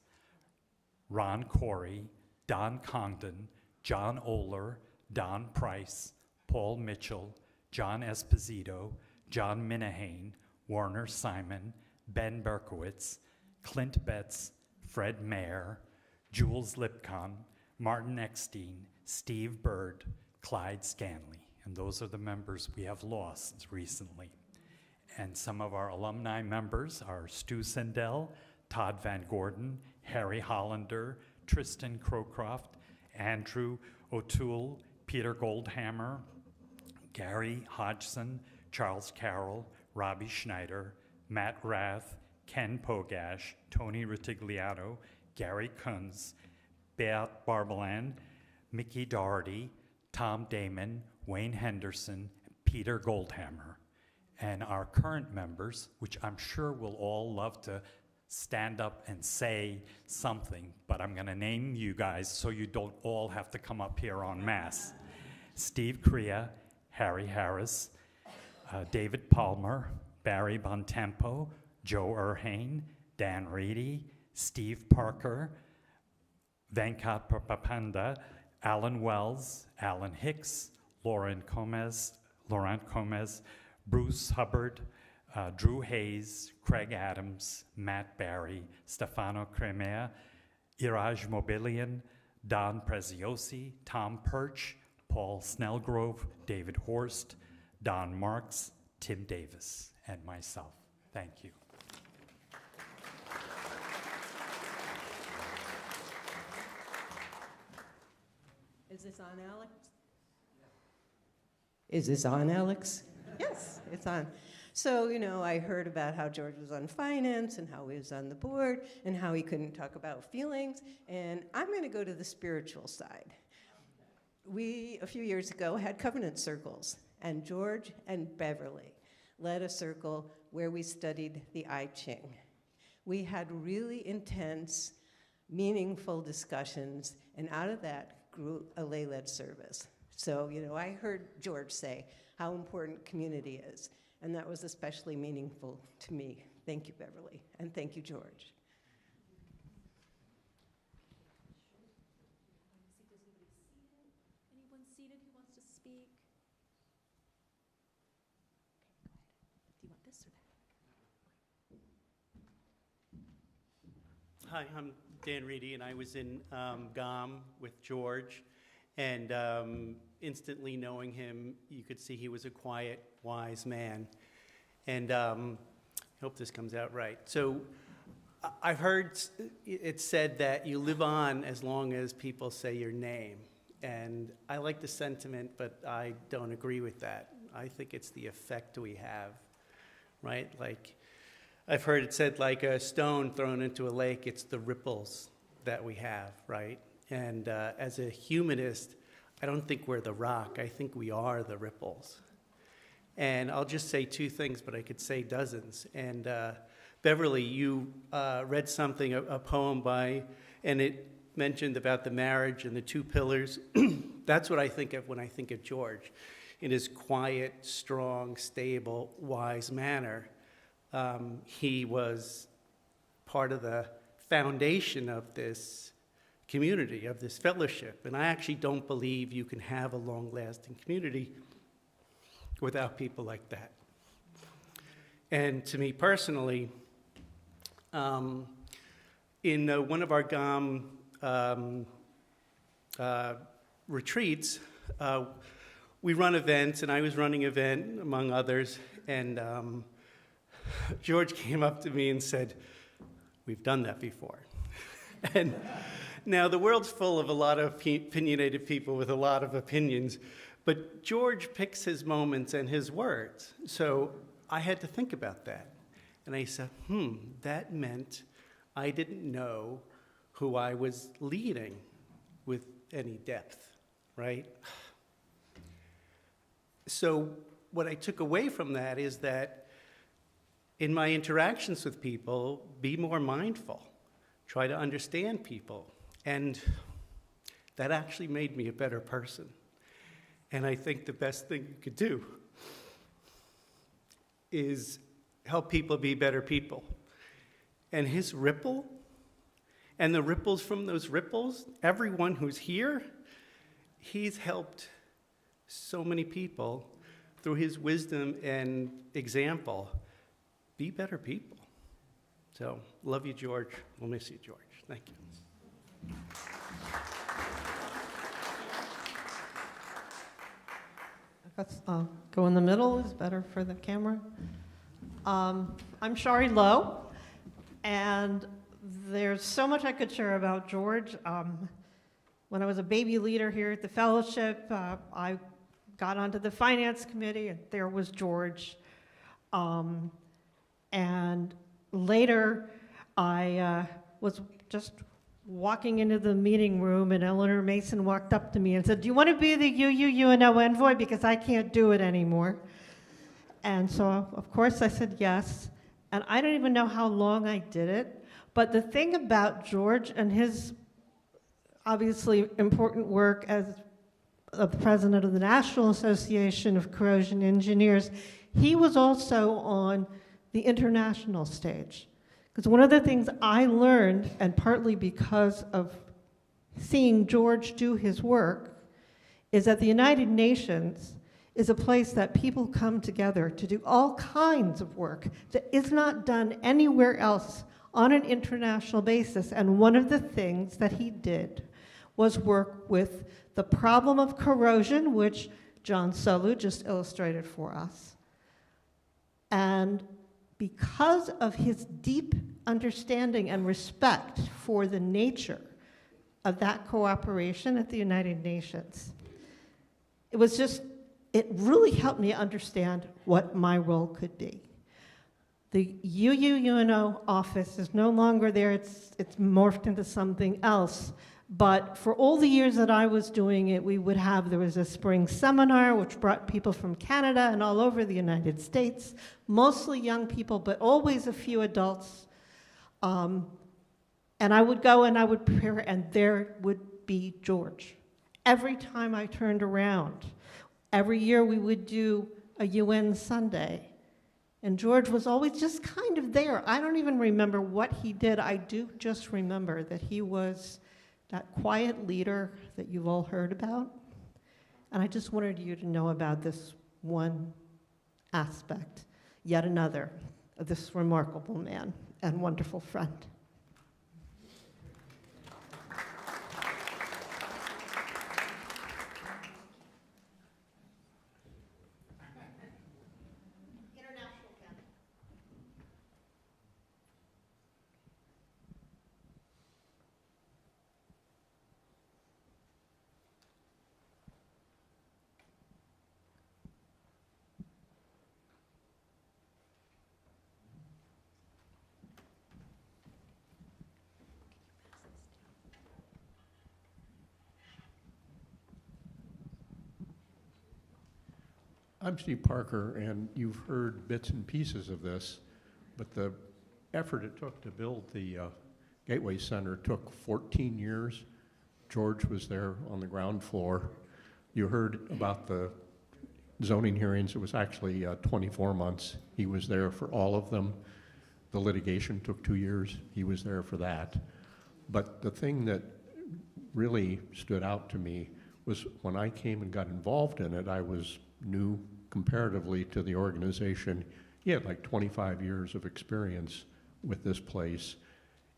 Ron Corey, Don Congdon, John Oler, Don Price, Paul Mitchell, John Esposito, John Minahane, Warner Simon, Ben Berkowitz, Clint Betts, Fred Mayer, Jules Lipcon, Martin Eckstein, Steve Bird, Clyde Scanley. And those are the members we have lost recently. And some of our alumni members are Stu Sindel, Todd Van Gordon, Harry Hollander, Tristan Crowcroft, Andrew O'Toole, Peter Goldhammer, Gary Hodgson, Charles Carroll, Robbie Schneider, Matt Rath, Ken Pogash, Tony Ritigliano, Gary Kunz, Beat Barbalan, Mickey Doherty, Tom Damon, Wayne Henderson, Peter Goldhammer. And our current members, which I'm sure will all love to stand up and say something, but I'm going to name you guys so you don't all have to come up here en masse. Steve Crea, Harry Harris, David Palmer, Barry Bontempo, Joe Erhane, Dan Reedy, Steve Parker, Venkat Prapapanda, Alan Wells, Alan Hicks, Laurent Gomez, Bruce Hubbard, Drew Hayes, Craig Adams, Matt Barry, Stefano Cremea, Iraj Mobilian, Don Preziosi, Tom Perch, Paul Snellgrove, David Horst, Don Marks, Tim Davis, and myself. Thank you. Is this on, Alex? Is this on, Alex? Yes, it's on. So, you know, I heard about how George was on finance and how he was on the board and how he couldn't talk about feelings. And I'm going to go to the spiritual side. We, a few years ago, had covenant circles, and George and Beverly led a circle where we studied the I Ching. We had really intense, meaningful discussions, and out of that grew a lay-led service. So, you know, I heard George say how important community is, and that was especially meaningful to me. Thank you, Beverly, and thank you, George. Anyone seated who wants to speak? Okay, go ahead. Do you want this or that? Hi, I'm Dan Reedy, and I was in GOM with George, and instantly knowing him, you could see he was a quiet, wise man. And I hope this comes out right. So I've heard it said that you live on as long as people say your name. And I like the sentiment, but I don't agree with that. I think it's the effect we have, right? Like, I've heard it said like a stone thrown into a lake, it's the ripples that we have, right? And as a humanist, I don't think we're the rock. I think we are the ripples. And I'll just say two things, but I could say dozens. And Beverly, you read something, a poem by, and it mentioned about the marriage and the two pillars. That's what I think of when I think of George. In his quiet, strong, stable, wise manner, he was part of the foundation of this community, of this fellowship. And I actually don't believe you can have a long-lasting community without people like that. And to me personally, in one of our GOM retreats, we run events, and I was running an event among others, and George came up to me and said, "We've done that before." And now the world's full of a lot of opinionated people with a lot of opinions, but George picks his moments and his words. So I had to think about that. And I said, that meant I didn't know who I was leading with any depth, right? So what I took away from that is that in my interactions with people, be more mindful. Try to understand people. And that actually made me a better person. And I think the best thing you could do is help people be better people. And his ripple, and the ripples from those ripples, everyone who's here, he's helped so many people through his wisdom and example be better people. So, love you, George. We'll miss you, George. Thank you. Let's go in the middle, is better for the camera. I'm Shari Lowe, and there's so much I could share about George. When I was a baby leader here at the fellowship, I got onto the finance committee, and there was George. And later, I was just walking into the meeting room, and Eleanor Mason walked up to me and said, "Do you want to be the UNO envoy? Because I can't do it anymore." And so, of course, I said yes. And I don't even know how long I did it. But the thing about George and his obviously important work as the president of the National Association of Corrosion Engineers, he was also on the international stage. Because one of the things I learned, and partly because of seeing George do his work, is that the United Nations is a place that people come together to do all kinds of work that is not done anywhere else on an international basis. And one of the things that he did was work with the problem of corrosion, which John Solu just illustrated for us. And because of his deep understanding and respect for the nature of that cooperation at the United Nations, it really helped me understand what my role could be. The UNO office is no longer there, it's morphed into something else. But for all the years that I was doing it, there was a spring seminar which brought people from Canada and all over the United States, mostly young people, but always a few adults. And I would go and I would prepare, and there would be George. Every time I turned around, every year we would do a UN Sunday, and George was always just kind of there. I don't even remember what he did. I do just remember that he was that quiet leader that you've all heard about. And I just wanted you to know about this one aspect, yet another, of this remarkable man and wonderful friend. I'm Steve Parker, and you've heard bits and pieces of this, but the effort it took to build the Gateway Center took 14 years. George was there on the ground floor. You heard about the zoning hearings. It was actually 24 months. He was there for all of them. The litigation took 2 years. He was there for that. But the thing that really stood out to me was when I came and got involved in it, I was new comparatively to the organization. He had like 25 years of experience with this place,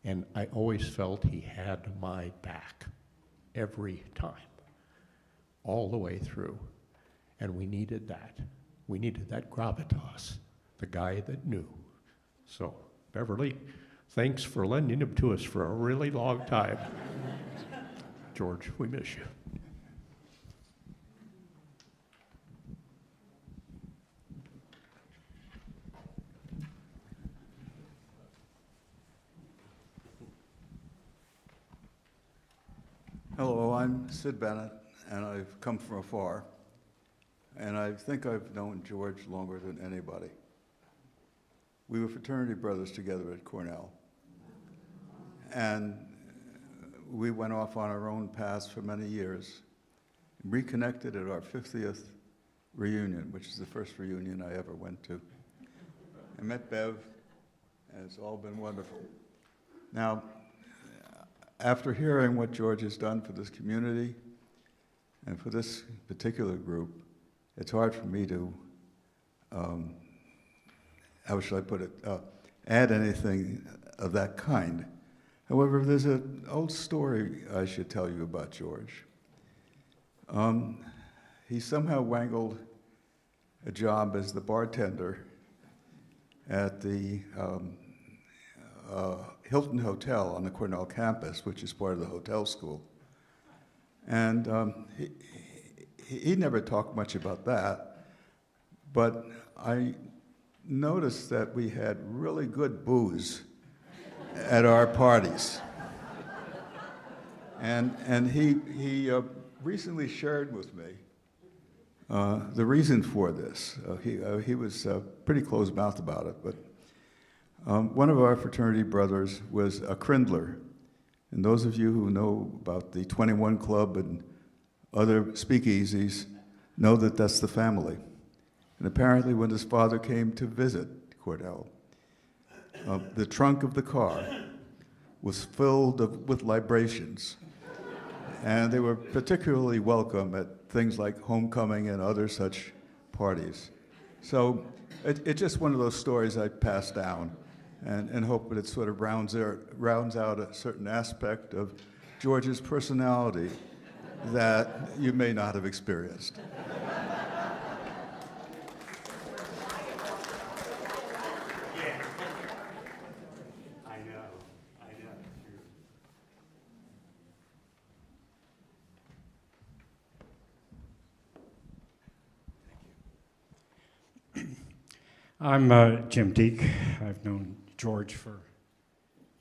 and I always felt he had my back every time, all the way through. And we needed that. We needed that gravitas, the guy that knew. So, Beverly, thanks for lending him to us for a really long time. George, we miss you. Hello, I'm Sid Bennett, and I've come from afar. And I think I've known George longer than anybody. We were fraternity brothers together at Cornell. And we went off on our own paths for many years, reconnected at our 50th reunion, which is the first reunion I ever went to. I met Bev, and it's all been wonderful. Now, after hearing what George has done for this community and for this particular group, it's hard for me to, how shall I put it, add anything of that kind. However, there's an old story I should tell you about George. He somehow wangled a job as the bartender at the Hilton Hotel on the Cornell campus, which is part of the hotel school. And he never talked much about that, but I noticed that we had really good booze at our parties. And he recently shared with me the reason for this. He was pretty closed-mouthed about it, but one of our fraternity brothers was a Crindler. And those of you who know about the 21 Club and other speakeasies know that that's the family. And apparently when his father came to visit Cornell, the trunk of the car was filled with libations. And they were particularly welcome at things like homecoming and other such parties. So it's just one of those stories I pass down and hope that it sort of rounds out a certain aspect of George's personality that you may not have experienced. I'm Jim Deek. I've known George for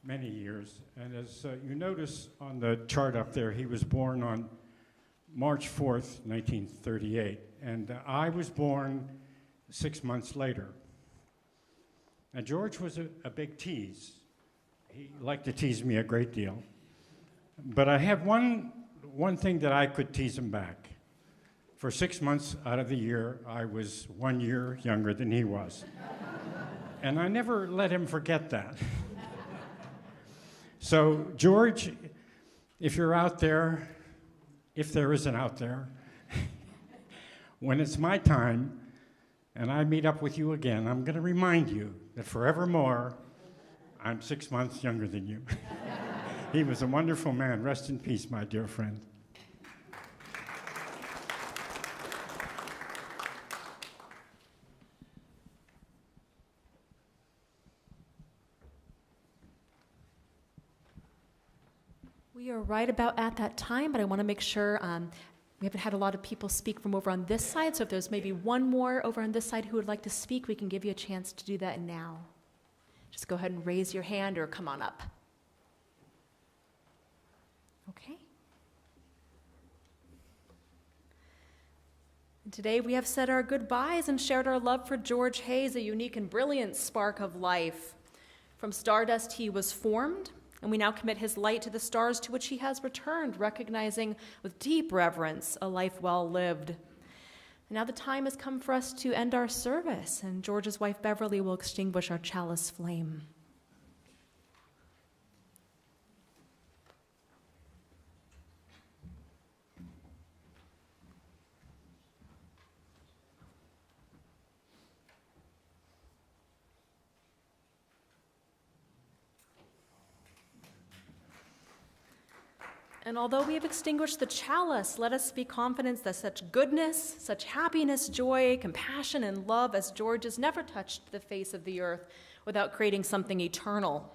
many years, and as you notice on the chart up there, he was born on March 4th, 1938, and I was born 6 months later. And George was a big tease. He liked to tease me a great deal. But I had one thing that I could tease him back. For 6 months out of the year, I was 1 year younger than he was. And I never let him forget that. So, George, if you're out there, if there is an out there, when it's my time and I meet up with you again, I'm going to remind you that forevermore, I'm 6 months younger than you. He was a wonderful man. Rest in peace, my dear friend. We are right about at that time, but I want to make sure we haven't had a lot of people speak from over on this side, so if there's maybe one more over on this side who would like to speak, we can give you a chance to do that now. Just go ahead and raise your hand or come on up. Okay. And today we have said our goodbyes and shared our love for George Hayes, a unique and brilliant spark of life. From stardust he was formed, and we now commit his light to the stars to which he has returned, recognizing with deep reverence a life well lived. And now the time has come for us to end our service, and George's wife Beverly will extinguish our chalice flame. And although we have extinguished the chalice, let us be confident that such goodness, such happiness, joy, compassion, and love as George's never touched the face of the earth without creating something eternal.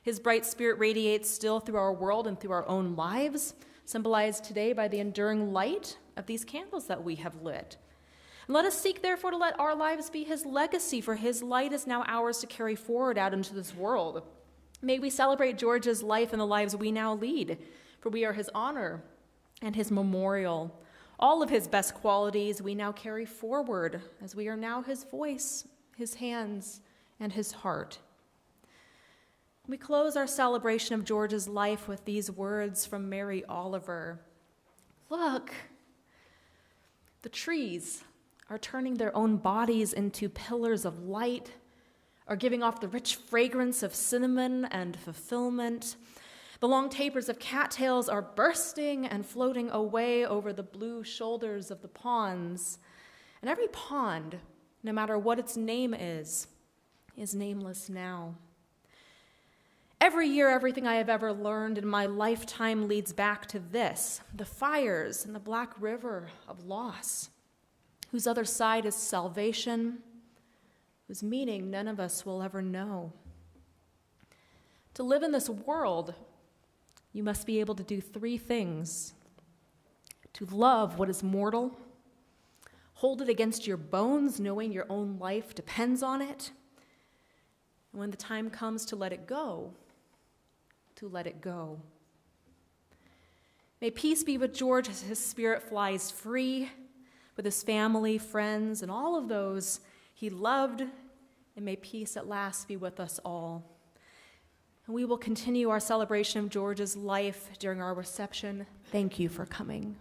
His bright spirit radiates still through our world and through our own lives, symbolized today by the enduring light of these candles that we have lit. And let us seek, therefore, to let our lives be his legacy, for his light is now ours to carry forward out into this world. May we celebrate George's life and the lives we now lead, for we are his honor and his memorial. All of his best qualities we now carry forward, as we are now his voice, his hands, and his heart. We close our celebration of George's life with these words from Mary Oliver. Look, the trees are turning their own bodies into pillars of light, are giving off the rich fragrance of cinnamon and fulfillment. The long tapers of cattails are bursting and floating away over the blue shoulders of the ponds. And every pond, no matter what its name is nameless now. Every year, everything I have ever learned in my lifetime leads back to this, the fires in the black river of loss, whose other side is salvation, whose meaning none of us will ever know. To live in this world, you must be able to do three things: to love what is mortal, hold it against your bones, knowing your own life depends on it, and when the time comes to let it go, to let it go. May peace be with George as his spirit flies free with his family, friends, and all of those he loved, and may peace at last be with us all. And we will continue our celebration of George's life during our reception. Thank you for coming.